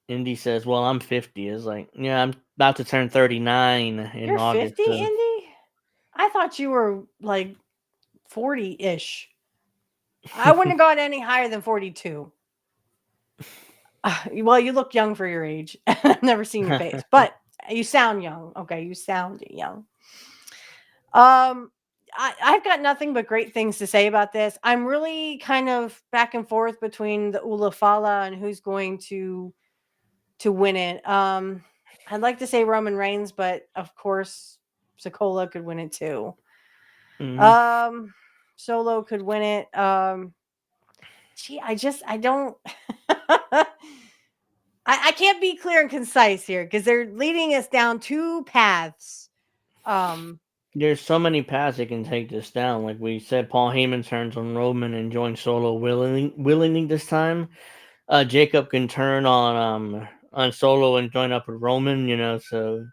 Speaker 5: Indy says, "Well, I'm 50." It's like, yeah, I'm about to turn 39 in
Speaker 6: You're
Speaker 5: August.
Speaker 6: 50,
Speaker 5: So
Speaker 6: Indy? I thought you were like 40-ish. I wouldn't have gone any higher than 42. Well, you look young for your age. I've never seen your face, but you sound young. Okay, you sound young. I've got nothing but great things to say about this. I'm really kind of back and forth between the Ulafala and who's going to win it. I'd like to say Roman Reigns, but of course, Sokola could win it too.
Speaker 5: Mhm.
Speaker 6: Solo could win it. Gee, I don't. I can't be clear and concise here because they're leading us down 2 paths.
Speaker 5: There's so many paths that can take this down. Like we said, Paul Heyman turns on Roman and joins Solo willingly this time. Jacob can turn on Solo and join up with Roman. So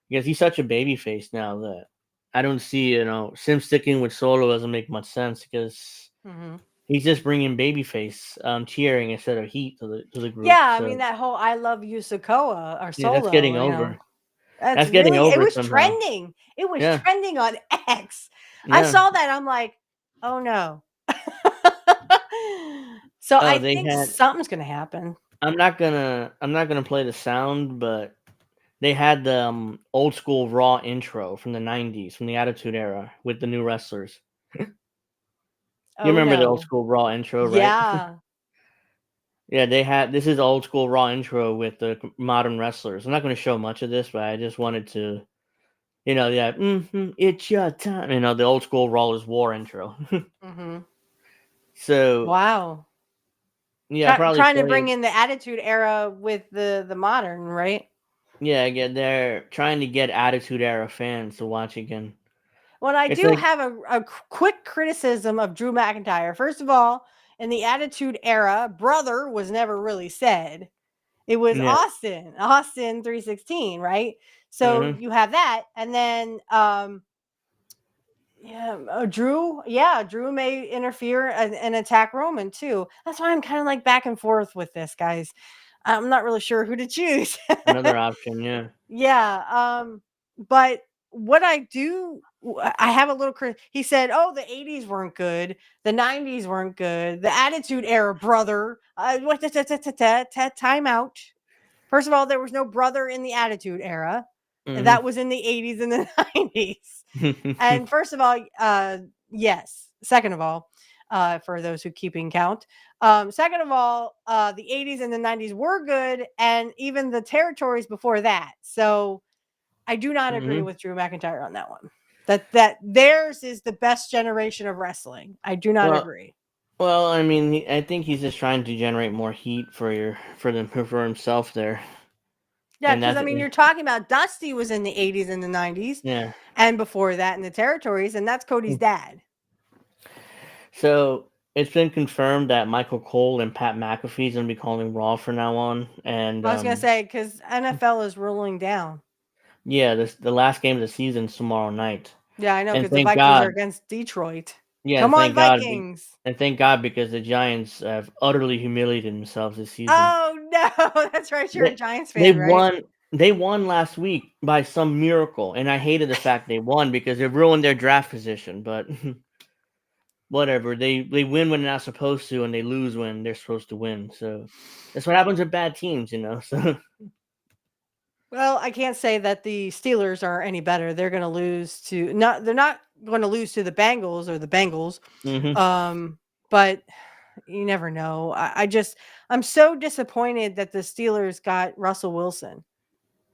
Speaker 5: because he's such a baby face now that I don't see Sim sticking with Solo doesn't make much sense because
Speaker 6: Mhm.
Speaker 5: he's just bringing babyface cheering instead of heat to the group.
Speaker 6: Yeah, I
Speaker 5: So
Speaker 6: mean that whole "I love you, Sokoa" or
Speaker 5: yeah, that's getting
Speaker 6: Solo,
Speaker 5: over.
Speaker 6: that's
Speaker 5: That's getting
Speaker 6: really it
Speaker 5: over
Speaker 6: was
Speaker 5: somehow.
Speaker 6: trending. It was
Speaker 5: Yeah,
Speaker 6: trending on X. I
Speaker 5: yeah.
Speaker 6: saw that. I'm like, oh no. So
Speaker 5: Oh,
Speaker 6: I
Speaker 5: they
Speaker 6: think
Speaker 5: had.
Speaker 6: something's gonna happen.
Speaker 5: I'm not gonna play the sound, but they had the old school Raw intro from the '90s, from the Attitude Era, with the new wrestlers. You
Speaker 6: Oh
Speaker 5: remember the old
Speaker 6: no.
Speaker 5: school Raw intro, right?
Speaker 6: Yeah.
Speaker 5: Yeah, they had. This is old school Raw intro with the modern wrestlers. I'm not going to show much of this, but I just wanted to, yeah, it's your time. The old school Raw is War intro.
Speaker 6: Hmm.
Speaker 5: So
Speaker 6: Wow.
Speaker 5: yeah, I'll probably
Speaker 6: Trying to
Speaker 5: play
Speaker 6: bring
Speaker 5: it.
Speaker 6: in the Attitude Era with the modern, right?
Speaker 5: Yeah, they're trying to get Attitude Era fans to watch again.
Speaker 6: Well, I
Speaker 5: It's
Speaker 6: do
Speaker 5: like,
Speaker 6: have a quick criticism of Drew McIntyre. First of all, in the Attitude Era, brother was never really said. It was
Speaker 5: yeah,
Speaker 6: Austin 316, right? So
Speaker 5: hmm
Speaker 6: you have that, and then yeah, Drew may interfere and attack Roman too. That's why I'm kind of like back and forth with this, guys. I'm not really sure who to choose.
Speaker 5: another option. Yeah.
Speaker 6: Yeah, but what I have a little he said, "Oh, the 80s weren't good. The 90s weren't good. The Attitude Era, brother." What time out. First of all, there was no brother in the Attitude Era.
Speaker 5: hmm
Speaker 6: That was in the 80s and the 90s. And first of all, yes. Second of all, for those who keeping count. Second of all, the 80s and the 90s were good, and even the territories before that. So I do not agree
Speaker 5: hmm
Speaker 6: with Drew McIntyre on that one. That theirs is the best generation of wrestling. I do not
Speaker 5: Well,
Speaker 6: agree.
Speaker 5: well, I mean, I think he's just trying to generate more heat for himself there,
Speaker 6: Yeah,
Speaker 5: and
Speaker 6: because
Speaker 5: that's
Speaker 6: I mean, you're talking about Dusty was in the 80s and the 90s,
Speaker 5: yeah.
Speaker 6: and before that in the territories, and that's Cody's dad.
Speaker 5: So it's been confirmed that Michael Cole and Pat McAfee's gonna be calling Raw from now on, and
Speaker 6: I was gonna say because NFL is rolling down.
Speaker 5: yeah, the last game of the season is tomorrow night,
Speaker 6: Yeah, I know
Speaker 5: and
Speaker 6: because the
Speaker 5: thank
Speaker 6: Vikings are
Speaker 5: God,
Speaker 6: against Detroit.
Speaker 5: yeah,
Speaker 6: Come on, Vikings!
Speaker 5: and thank God because the Giants have utterly humiliated themselves this season.
Speaker 6: Oh no, that's right. You're a
Speaker 5: They
Speaker 6: Giants
Speaker 5: they
Speaker 6: fan, right?
Speaker 5: won. They won last week by some miracle, and I hated the fact they won because it ruined their draft position. But whatever, they win when they're not supposed to, and they lose when they're supposed to win. So that's what happens with bad teams. So
Speaker 6: Well, I can't say that the Steelers are any better. They're going to lose to not. They're not going to lose to the Bengals or the Bengals.
Speaker 5: hmm
Speaker 6: But you never know. I'm so disappointed that the Steelers got Russell Wilson.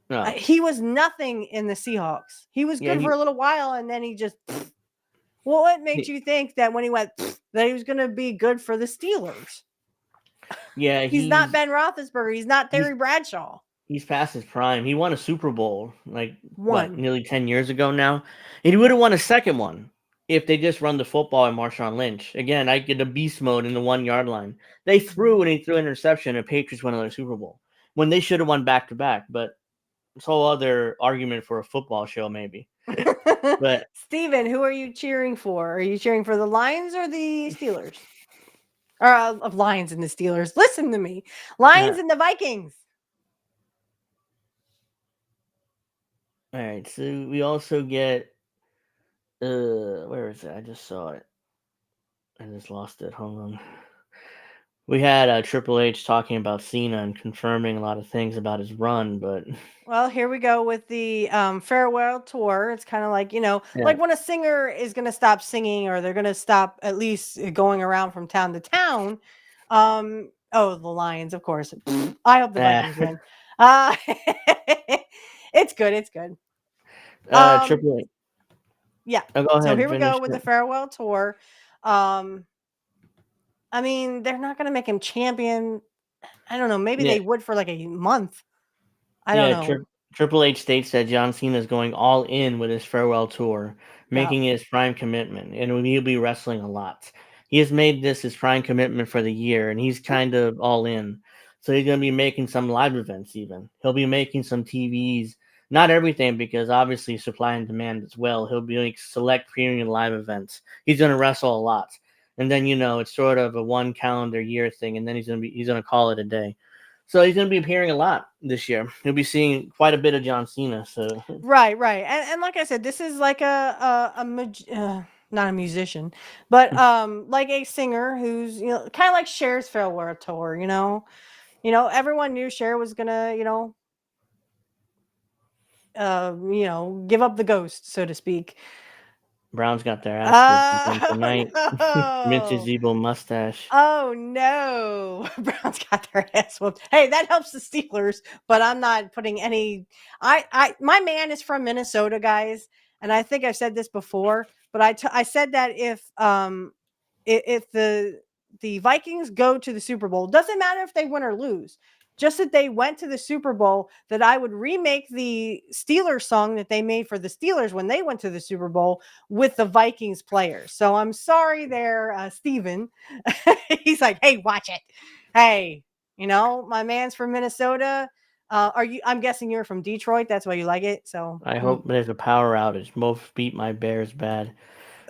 Speaker 5: no,
Speaker 6: He was nothing in the Seahawks. He was
Speaker 5: yeah,
Speaker 6: good for a little while, and then he just. Well, what made
Speaker 5: he
Speaker 6: you think that when he went that he was going to be good for the Steelers?
Speaker 5: yeah,
Speaker 6: He's not Ben Roethlisberger. He's not
Speaker 5: he's
Speaker 6: Terry Bradshaw.
Speaker 5: he's past his prime. He won a Super Bowl like what,
Speaker 6: One.
Speaker 5: nearly 10 years ago now, and he would have won a second one. if they just run the football and Marshawn Lynch. Again, I get a beast mode in the 1 yard line. They threw and he threw an interception and Patriots won another Super Bowl when they should have won back to back. But it's a whole other argument for a football show, maybe. But
Speaker 6: Steven, who are you cheering for? Are you cheering for the Lions or the Steelers? Or of Lions and the Steelers. Listen to me. Lions and the Vikings.
Speaker 5: All right, so we also get where is it? I just saw it. I just lost it. Hold on. We had Triple H talking about Cena and confirming a lot of things about his run, but
Speaker 6: well, here we go with the farewell tour. It's kind of like, like when a singer is going to stop singing or they're going to stop at least going around from town to town. Oh, the Lions, of course. I hope the Vikings win. It's good. It's good.
Speaker 5: Triple H.
Speaker 6: Yeah.
Speaker 5: Oh, go ahead.
Speaker 6: So here we go with the farewell tour. I mean, they're not going to make him champion. I don't know. Maybe they would for like a month. I don't know.
Speaker 5: Triple H states that John Cena is going all in with his farewell tour, making it his prime commitment, and he'll be wrestling a lot. He has made this his prime commitment for the year, and he's kind of all in. So he's going to be making some live events even. He'll be making some TVs. Not everything, because obviously supply and demand as well. He'll be like select premium live events. He's going to wrestle a lot. And then, it's sort of a 1 calendar year thing, and then he's going to call it a day. So he's going to be appearing a lot this year. He'll be seeing quite a bit of John Cena. So
Speaker 6: right, and like I said, this is like not a musician, but like a singer who's kind of like Cher's farewell tour. Everyone knew Cher was gonna give up the ghost, so to speak.
Speaker 5: Browns got their ass tonight.
Speaker 6: No.
Speaker 5: Mitch's evil mustache.
Speaker 6: Oh no, Browns got their ass whooped. Hey, that helps the Steelers, but I'm not putting any. My man is from Minnesota, guys, and I think I've said this before, but I said that if the Vikings go to the Super Bowl, doesn't matter if they win or lose. Just that they went to the Super Bowl, that I would remake the Steelers song that they made for the Steelers when they went to the Super Bowl with the Vikings players. So I'm sorry there, Steven. He's like, hey, watch it. Hey, my man's from Minnesota. I'm guessing you're from Detroit. That's why you like it. So
Speaker 5: I hope there's a power outage. Both beat my Bears bad.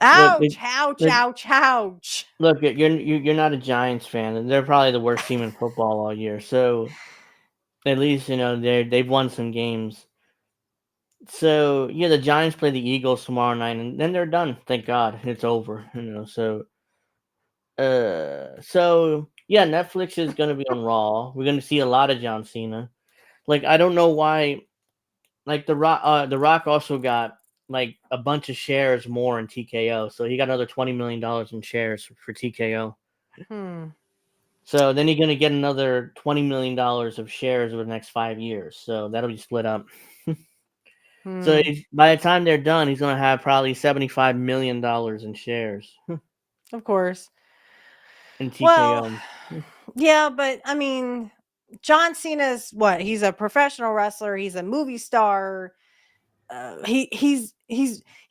Speaker 6: Ouch! Ouch! Ouch! Ouch!
Speaker 5: Look, you're not a Giants fan, and they're probably the worst team in football all year. So at least they've won some games. So the Giants play the Eagles tomorrow night, and then they're done. Thank God, it's over. So Netflix is gonna be on Raw. We're gonna see a lot of John Cena. Like, I don't know why. Like the Rock also got like a bunch of shares more in TKO, so he got another $20 million in shares for TKO. So then he's gonna get another $20 million of shares over the next 5 years. So that'll be split up. So by the time they're done, he's gonna have probably $75 million in shares.
Speaker 6: Of course.
Speaker 5: In TKO.
Speaker 6: Well, yeah, but I mean, John Cena's what? He's a professional wrestler. He's a movie star. He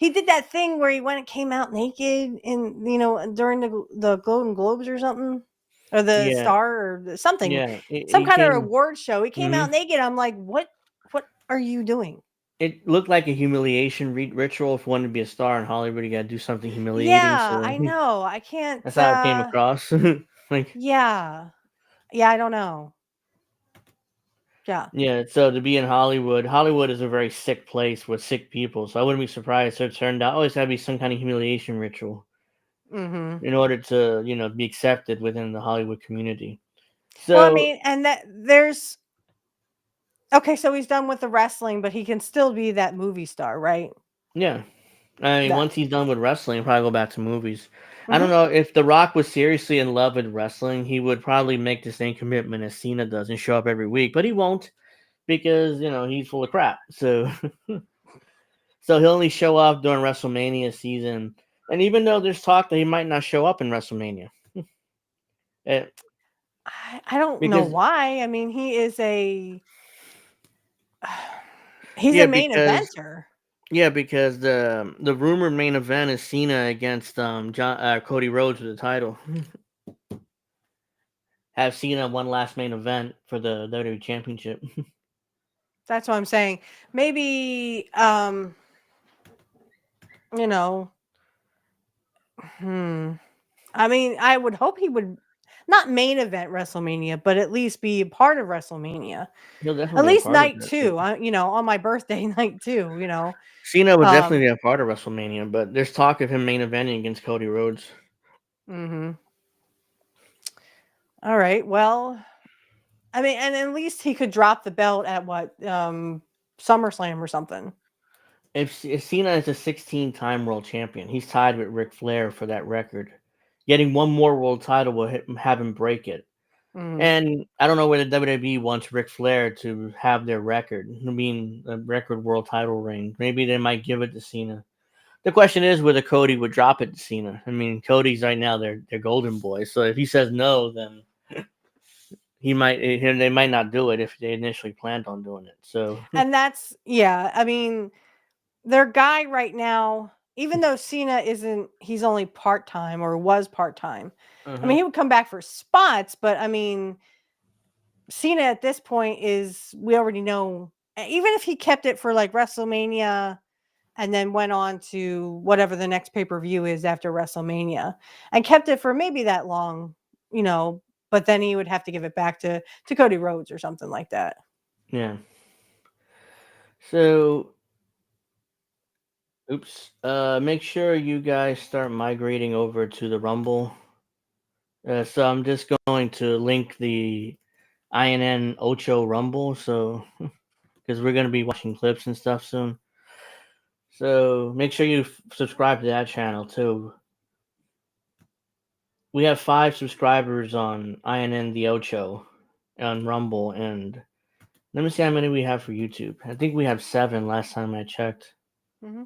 Speaker 6: did that thing where he went and came out naked in during the Golden Globes or something, or the Star or something.
Speaker 5: Yeah,
Speaker 6: some kind of award show. He came out naked. I'm like, what are you doing?
Speaker 5: It looked like a humiliation ritual. If you wanted to be a star in Hollywood, you got to do something humiliating.
Speaker 6: Yeah,
Speaker 5: so
Speaker 6: I know. I can't.
Speaker 5: That's how it came across.
Speaker 6: Yeah, I don't know.
Speaker 5: Yeah. So to be in Hollywood is a very sick place with sick people. So I wouldn't be surprised if it turned out it's got to be some kind of humiliation ritual in order to be accepted within the Hollywood community. So
Speaker 6: well, I mean, and that there's. Okay, so he's done with the wrestling, but he can still be that movie star, right?
Speaker 5: Yeah. I mean, once he's done with wrestling, he'll probably go back to movies. I don't know if The Rock was seriously in love with wrestling, he would probably make the same commitment as Cena does and show up every week, but he won't because, he's full of crap. So he'll only show up during WrestleMania season. And even though there's talk that he might not show up in WrestleMania.
Speaker 6: I don't know why. I mean, he's a main eventer.
Speaker 5: Yeah, because the rumored main event is Cena against Cody Rhodes for the title. Have Cena one last main event for the WWE Championship.
Speaker 6: That's what I'm saying. Maybe you know, I mean, I would hope he would not main event WrestleMania, but at least be a part of WrestleMania.
Speaker 5: He'll
Speaker 6: At
Speaker 5: definitely be a
Speaker 6: least
Speaker 5: part of
Speaker 6: night
Speaker 5: that.
Speaker 6: two, on my birthday night two,
Speaker 5: Cena would definitely
Speaker 6: Um,
Speaker 5: be a part of WrestleMania, but there's talk of him main eventing against Cody Rhodes.
Speaker 6: mm-hmm. All right. Well, I mean, and at least he could drop the belt at what SummerSlam or something.
Speaker 5: If Cena is a 16-time world champion, he's tied with Ric Flair for that record. Getting one more world title will have him break it.
Speaker 6: Mm.
Speaker 5: And I don't know where the WWE wants Ric Flair to have their record. I mean, a record world title reign. Maybe they might give it to Cena. The question is whether Cody would drop it to Cena. I mean, Cody's right now they're golden boy. So if he says no, then they might not do it if they initially planned on doing it. So
Speaker 6: And that's I mean, their guy right now, even though Cena he's only part-time or was part-time. I mean, he would come back for spots, but I mean, Cena at this point we already know, even if he kept it for like WrestleMania and then went on to whatever the next pay-per-view is after WrestleMania and kept it for maybe that long, but then he would have to give it back to Cody Rhodes or something like that.
Speaker 5: yeah. So oops. Make sure you guys start migrating over to the Rumble. So I'm just going to link the INN Ocho Rumble. So because we're gonna be watching clips and stuff soon. So make sure you subscribe to that channel too. We have 5 subscribers on INN the Ocho on Rumble, and let me see how many we have for YouTube. I think we have 7 last time I checked.
Speaker 6: Mm-hmm.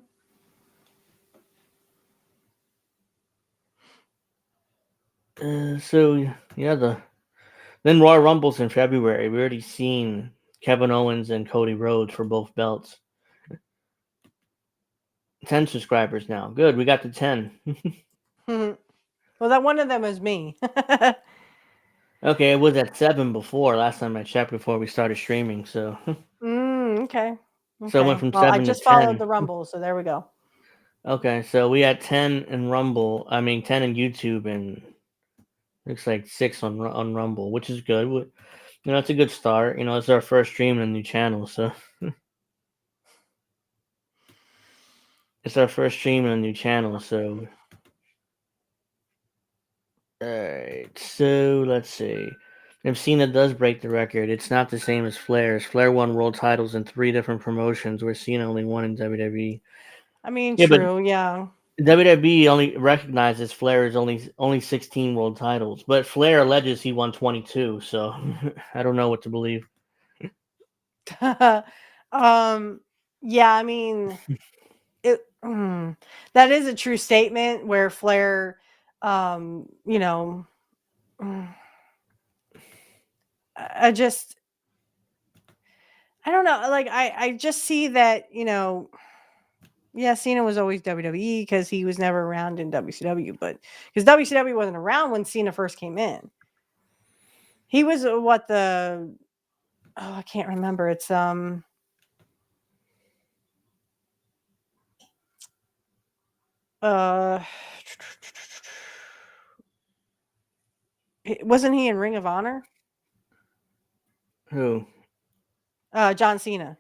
Speaker 5: So yeah, then Royal Rumbles in February. We already seen Kevin Owens and Cody Rhodes for both belts. 10 subscribers now. Good, we got to 10.
Speaker 6: Well, that one of them is me.
Speaker 5: Okay, it was at 7 before last time I checked before we started streaming. So
Speaker 6: Okay.
Speaker 5: so it went
Speaker 6: Okay.
Speaker 5: from
Speaker 6: Well, I
Speaker 5: 7 to
Speaker 6: just followed
Speaker 5: 10.
Speaker 6: the Rumble, so there we go.
Speaker 5: Okay, so we had 10 in Rumble. I mean 10 in YouTube and looks like 6 on Rumble, which is good. It's a good start. It's our first stream in a new channel, so it's our first stream in a new channel. So alright, so let's see. If Cena does break the record, it's not the same as Flair's. Flair won world titles in 3 different promotions, where Cena only won in WWE.
Speaker 6: I mean,
Speaker 5: Yeah, but
Speaker 6: true. Yeah.
Speaker 5: WWE only recognizes Flair as only 16 world titles, but Flair alleges he won 22. So I don't know what to believe.
Speaker 6: Yeah. I mean, that is a true statement where Flair, um, you know, I just, I don't know. Like, I just see that, yeah, Cena was always WWE because he was never around in WCW, but because WCW wasn't around when Cena first came in. He was I can't remember. It's uh wasn't he in Ring of Honor?
Speaker 5: Who?
Speaker 6: John Cena.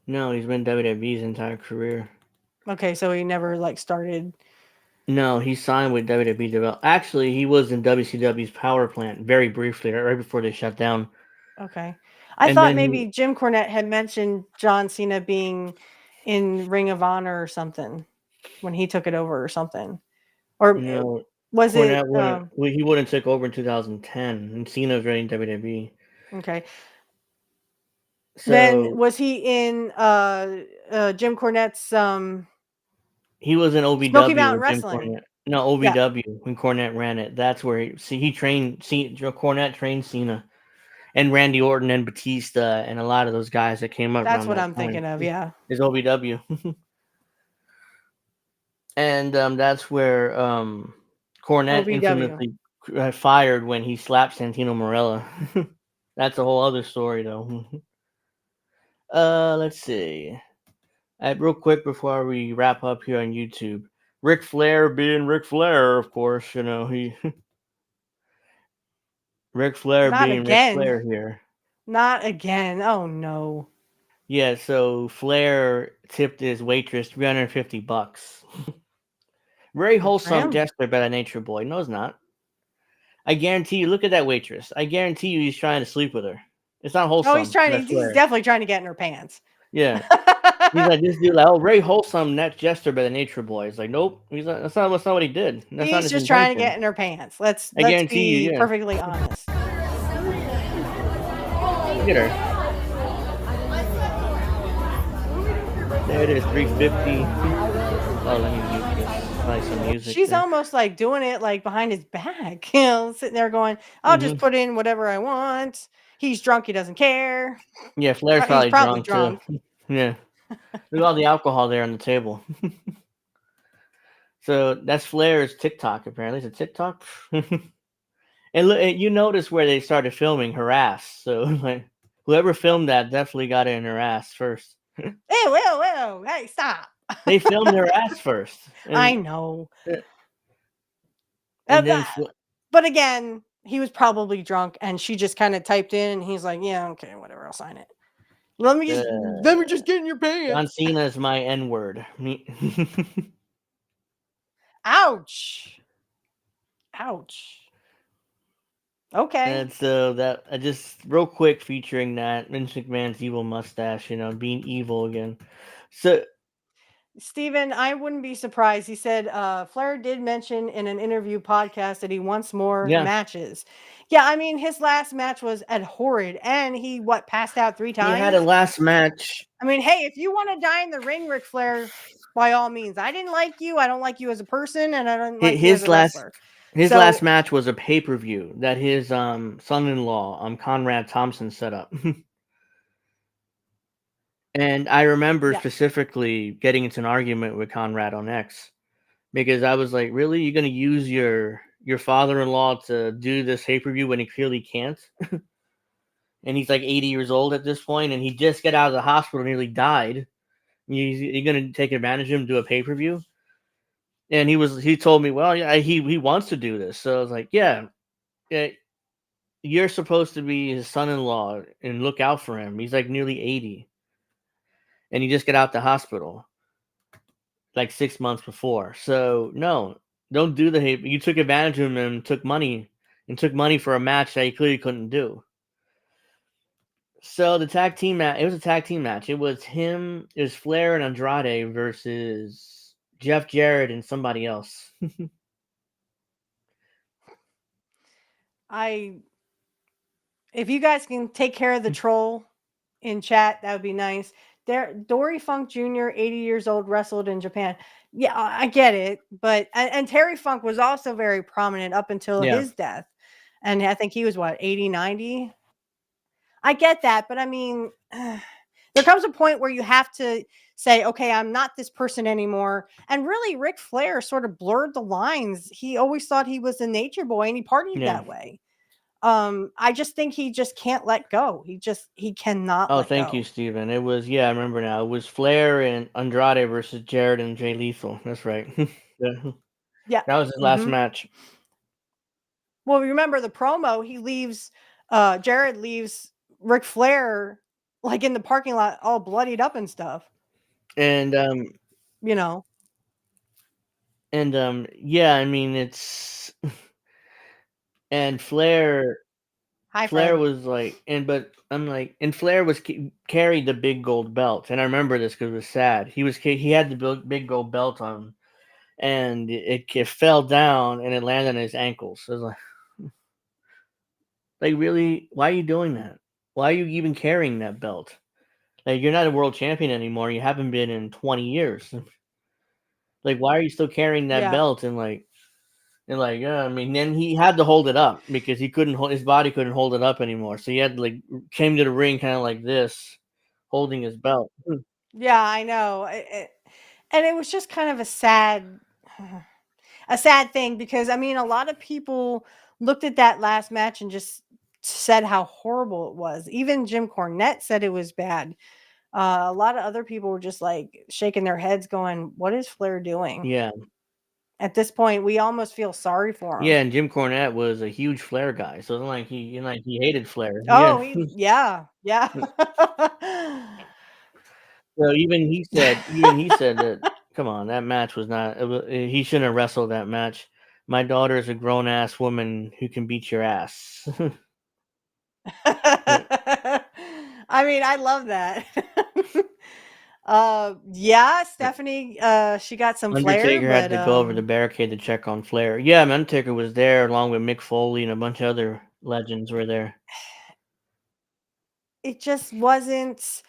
Speaker 5: No, he's been WWE's entire career.
Speaker 6: Okay, so he never like started.
Speaker 5: No, he signed with WWE. Actually, he was in WCW's Power Plant very briefly, right before they shut down.
Speaker 6: Okay. I
Speaker 5: And
Speaker 6: thought
Speaker 5: then
Speaker 6: maybe Jim Cornette had mentioned John Cena being in Ring of Honor or something when he took it over or something. Or was it
Speaker 5: Cornette wouldn't take over in 2010, and Cena was already in WWE.
Speaker 6: okay. Then
Speaker 5: So
Speaker 6: was he in Jim Cornette's
Speaker 5: he was in
Speaker 6: Smoky
Speaker 5: OVW
Speaker 6: Mountain
Speaker 5: with Jim
Speaker 6: Wrestling?
Speaker 5: Cornette. No,
Speaker 6: Yeah,
Speaker 5: OVW when Cornette ran it. That's where he trained. Cornette trained Cena and Randy Orton and Batista and a lot of those guys that came up
Speaker 6: that's
Speaker 5: around
Speaker 6: what
Speaker 5: that
Speaker 6: I'm
Speaker 5: time.
Speaker 6: thinking of. Yeah.
Speaker 5: Is OVW. And that's where Cornette
Speaker 6: OVW.
Speaker 5: infamously fired when he slapped Santino Marella. That's a whole other story, though. Let's see. Real quick before we wrap up here on YouTube, Ric Flair being Ric Flair, of course. You know Ric Flair
Speaker 6: Not
Speaker 5: being Ric
Speaker 6: again.
Speaker 5: Flair here.
Speaker 6: Not again. Oh no.
Speaker 5: Yeah, so Flair tipped his waitress $350. Very wholesome gesture by the Nature Boy. No, it's not. I guarantee you. Look at that waitress. I guarantee you, he's trying to sleep with her. It's not wholesome.
Speaker 6: Oh, he's definitely trying to get in her pants.
Speaker 5: Yeah. He's like, this dude, like, oh, very wholesome net gesture by the Nature Boy. He's like, nope. He's like, that's not what he did. That's not
Speaker 6: He's
Speaker 5: his
Speaker 6: just trying to
Speaker 5: intention.
Speaker 6: get in her pants. Let's
Speaker 5: guarantee
Speaker 6: be
Speaker 5: you, yeah.
Speaker 6: perfectly honest.
Speaker 5: Look at her. There it is, 350. Oh, let me mute this. Play some music.
Speaker 6: She's almost like doing it like behind his back, you know, sitting there going, "I'll just put in whatever I want." He's drunk; he doesn't care.
Speaker 5: Yeah, Flair's
Speaker 6: He's
Speaker 5: probably drunk too. Yeah, look at all the alcohol there on the table. So that's Flair's TikTok. Apparently, it's a TikTok. And look, you notice where they started filming her ass. So like, whoever filmed that definitely got it in her ass first.
Speaker 6: Ew, hey, stop.
Speaker 5: They filmed her ass first.
Speaker 6: I know.
Speaker 5: And then,
Speaker 6: but again, he was probably drunk, and she just kind of typed in, and he's like, "Yeah, okay, whatever, I'll sign it." Let me just get in your pants.
Speaker 5: John Cena is my N-word.
Speaker 6: Ouch. Okay.
Speaker 5: And so that I just real quick featuring that Vince McMahon's evil mustache, you know, being evil again. So
Speaker 6: Steven, I wouldn't be surprised. He said Flair did mention in an interview podcast that he wants more matches. Yeah, I mean, his last match was at Horrid, and he passed out 3 times.
Speaker 5: He had a last match.
Speaker 6: I mean, hey, if you want to die in the ring, Ric Flair, by all means. I didn't like you. I don't like you as a person, and I don't like you as a wrestler.
Speaker 5: His last match was a pay-per-view that his son-in-law, Conrad Thompson, set up. And I remember specifically getting into an argument with Conrad on X because I was like, really? You're going to use your father-in-law to do this pay-per-view when he clearly can't? And he's like 80 years old at this point, and he just got out of the hospital, nearly died. You're going to take advantage of him, do a pay-per-view? And he told me, well, yeah, he wants to do this. So I was like, yeah, you're supposed to be his son-in-law and look out for him. He's like nearly 80. And he just got out the hospital like 6 months before. So no, don't do you took advantage of him and took money for a match that he clearly couldn't do. So the tag team match, it was a tag team match. It was Flair and Andrade versus Jeff Jarrett and somebody else.
Speaker 6: If you guys can take care of the troll in chat, that would be nice. Dory Funk Jr., 80 years old, wrestled in Japan. Yeah, I get it. But and Terry Funk was also very prominent up until his death. And I think he was 80, 90. I get that, but I mean, there comes a point where you have to say, okay, I'm not this person anymore. And really, Ric Flair sort of blurred the lines. He always thought he was a Nature Boy, and he partied that way. I just think he just can't let go. He cannot.
Speaker 5: Oh, thank you, Steven. It was, I remember now. It was Flair and Andrade versus Jarrett and Jay Lethal. That's right.
Speaker 6: Yeah.
Speaker 5: That was his last match.
Speaker 6: Well, remember the promo, Jarrett leaves Ric Flair like in the parking lot all bloodied up and stuff.
Speaker 5: And
Speaker 6: you know.
Speaker 5: And I mean it's and Flair was like, and Flair was carried the big gold belt, and I remember this because it was sad. He had the big gold belt on, and it fell down and it landed on his ankles. So it was like really, why are you doing that? Why are you even carrying that belt? Like, you're not a world champion anymore. You haven't been in 20 years. Like, why are you still carrying that belt? And I mean, then he had to hold it up because his body couldn't hold it up anymore. So he had came to the ring kind of like this, holding his belt.
Speaker 6: Yeah, I know. And it was just kind of a sad a sad thing because I mean, a lot of people looked at that last match and just said how horrible it was. Even Jim Cornette said it was bad. A lot of other people were just like shaking their heads, going, "What is Flair doing?"
Speaker 5: Yeah.
Speaker 6: At this point, we almost feel sorry for him.
Speaker 5: Yeah, and Jim Cornette was a huge Flair guy, so it's not like he hated Flair.
Speaker 6: Oh,
Speaker 5: Yeah.
Speaker 6: yeah.
Speaker 5: So even he said that. Come on, that match was not. He shouldn't have wrestled that match. My daughter is a grown ass woman who can beat your ass.
Speaker 6: I mean, I love that. Yeah, Stephanie, she got some flair,
Speaker 5: Undertaker had
Speaker 6: but
Speaker 5: to go over the barricade to check on Flair. Yeah, Undertaker was there along with Mick Foley and a bunch of other legends were there.
Speaker 6: it just wasn't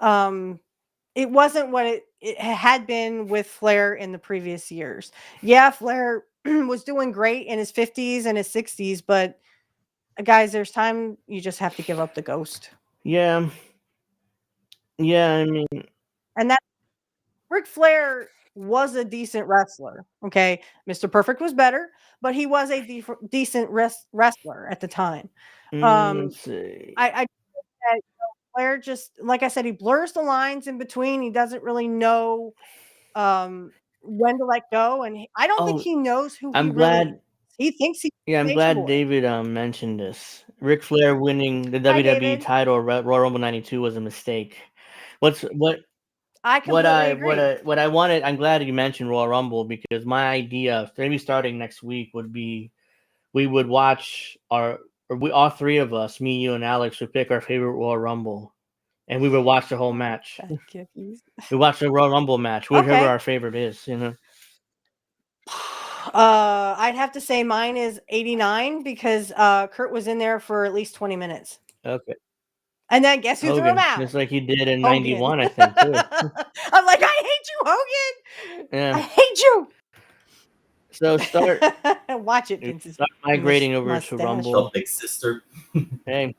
Speaker 6: it wasn't what it had been with Flair in the previous years. Yeah, Flair was doing great in his 50s and his 60s, but guys, there's time you just have to give up the ghost.
Speaker 5: Yeah. Yeah, I mean,
Speaker 6: And that Ric Flair was a decent wrestler. Okay. Mr. Perfect was better, but he was a decent wrestler at the time.
Speaker 5: let's see.
Speaker 6: I that Flair just, like I said, he blurs the lines in between. He doesn't really know when to let go, and I don't think
Speaker 5: Oh,
Speaker 6: he knows who he
Speaker 5: I'm
Speaker 6: really
Speaker 5: glad.
Speaker 6: is. He thinks he's
Speaker 5: Yeah, I'm
Speaker 6: Nation
Speaker 5: glad
Speaker 6: Boy.
Speaker 5: David mentioned this. Ric Flair winning the
Speaker 6: Hi,
Speaker 5: WWE
Speaker 6: David.
Speaker 5: title at Royal Rumble '92 was a mistake. What's
Speaker 6: I completely agree.
Speaker 5: what I wanted? I'm glad you mentioned Royal Rumble because my idea, maybe starting next week, would be we would watch we all three of us, me, you, and Alex, would pick our favorite Royal Rumble, and we would watch the whole match.
Speaker 6: Thank you.
Speaker 5: We watch the Royal Rumble match, whichever
Speaker 6: Okay.
Speaker 5: our favorite is. You know.
Speaker 6: I'd have to say mine is 89 because Kurt was in there for at least 20 minutes.
Speaker 5: Okay.
Speaker 6: And then guess who threw him
Speaker 5: Hogan,
Speaker 6: out?
Speaker 5: just like he did in
Speaker 6: Hogan.
Speaker 5: '91, I think too.
Speaker 6: I'm like, I hate you, Hogan.
Speaker 5: Yeah.
Speaker 6: I hate you.
Speaker 5: So start
Speaker 6: Watch it, Vince's
Speaker 5: start migrating over
Speaker 6: mustache.
Speaker 5: to Rumble.
Speaker 4: Big sister.
Speaker 5: Hey.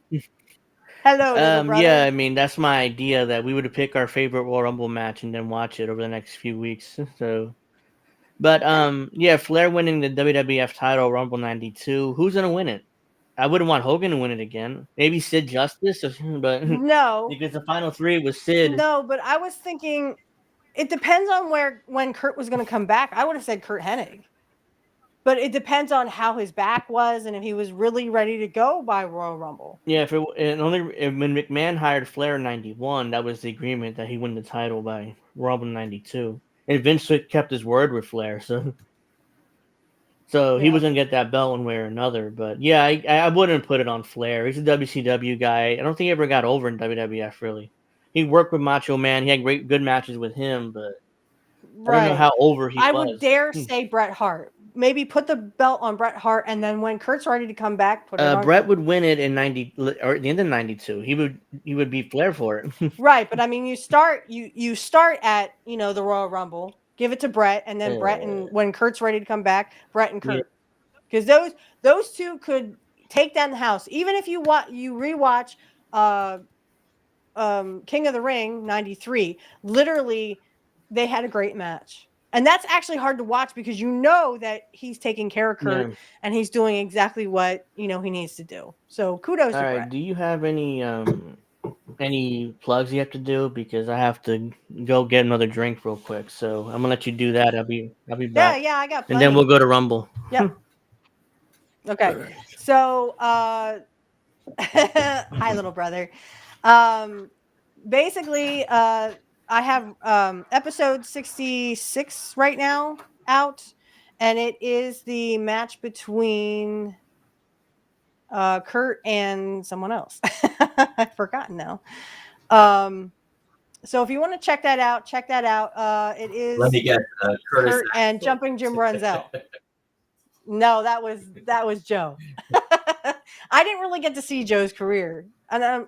Speaker 6: Hello, little brother.
Speaker 5: Yeah, I mean that's my idea that we would pick our favorite Royal Rumble match and then watch it over the next few weeks. So, but yeah, Flair winning the WWF title Rumble '92. Who's gonna win it? I wouldn't want Hogan to win it again. Maybe Sid Justice, but
Speaker 6: No,
Speaker 5: because the final three was Sid.
Speaker 6: no, but I was thinking it depends on when Kurt was going to come back. I would have said Kurt Hennig. But it depends on how his back was and if he was really ready to go by Royal Rumble.
Speaker 5: Yeah, when McMahon hired Flair in '91, that was the agreement that he win the title by Rumble '92, and Vince kept his word with Flair, so he was gonna get that belt one way or another. But yeah, I wouldn't put it on Flair. He's a WCW guy. I don't think he ever got over in WWF really. He worked with Macho Man. He had good matches with him, but I don't know how over he was.
Speaker 6: I would dare say Bret Hart. Maybe put the belt on Bret Hart, and then when Kurt's ready to come back, put it on.
Speaker 5: Bret would win it in '90 or at the end of '92. He would beat Flair for it.
Speaker 6: Right, but I mean, you start at the Royal Rumble, give it to Bret, and then Bret, and when Kurt's ready to come back, Bret and Kurt, because those two could take down the house. Even if you rewatch King of the Ring '93, literally they had a great match. And that's actually hard to watch because you know that he's taking care of Kurt and he's doing exactly what he needs to do. So kudos to Bret.
Speaker 5: Do you have any plugs you have to do? Because I have to go get another drink real quick. So I'm gonna let you do that. I'll be back.
Speaker 6: Yeah, I got plenty.
Speaker 5: And then we'll go to Rumble.
Speaker 6: Yep. Okay. So hi, little brother. Basically, I have episode 66 right now out, and it is the match between Kurt and someone else. I've forgotten now. So if you want to check that out, it is.
Speaker 4: Let me get
Speaker 6: Kurt and Jumping Jim runs out. No, that was Joe. I didn't really get to see Joe's career, and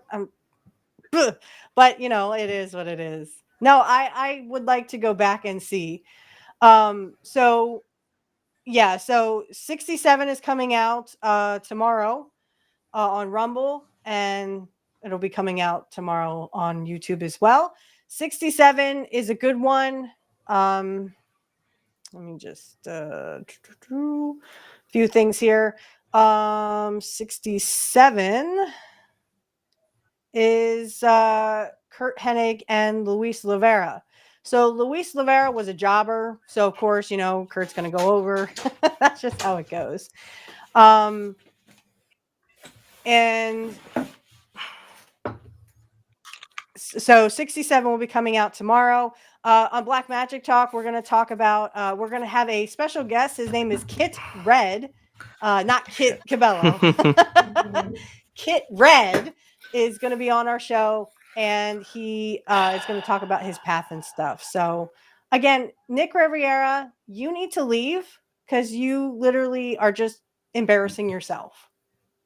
Speaker 6: but it is what it is. No, I would like to go back and see. So 67 is coming out tomorrow on Rumble, and it'll be coming out tomorrow on YouTube as well. 67 is a good one. Let me just few things here. 67 is Kurt Hennig and Luis Rivera. So Luis Rivera was a jobber. So of course, Kurt's going to go over. That's just how it goes. And so 67 will be coming out tomorrow. On Black Magic Talk, we're going to talk about, we're going to have a special guest. His name is Kit Red, not Kit Cabello. Kit Red is going to be on our show, and he is going to talk about his path and stuff. So again, Nick Rivera, you need to leave because you literally are just embarrassing yourself.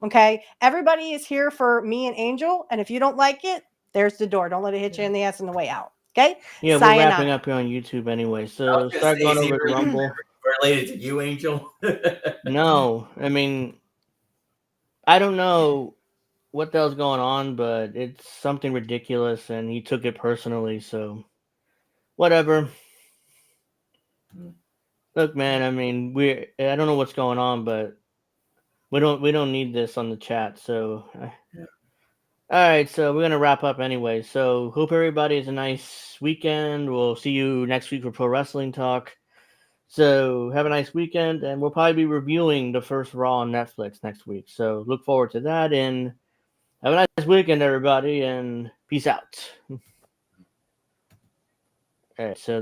Speaker 6: Okay. Everybody is here for me and Angel. And if you don't like it, there's the door. Don't let it hit you in the ass on the way out. Okay.
Speaker 5: Yeah,
Speaker 6: Sayonara.
Speaker 5: we're wrapping up here on YouTube anyway. So start going over to Rumble.
Speaker 4: Related to you, Angel?
Speaker 5: No, I mean, I don't know what the hell's going on, but it's something ridiculous, and he took it personally. So, whatever. Look, man. I mean, I don't know what's going on, but we don't need this on the chat. So, all right. So we're gonna wrap up anyway. So hope everybody has a nice weekend. We'll see you next week for Pro Wrestling Talk. So have a nice weekend, and we'll probably be reviewing the first Raw on Netflix next week. So look forward to that, and have a nice weekend, everybody, and peace out. All right. So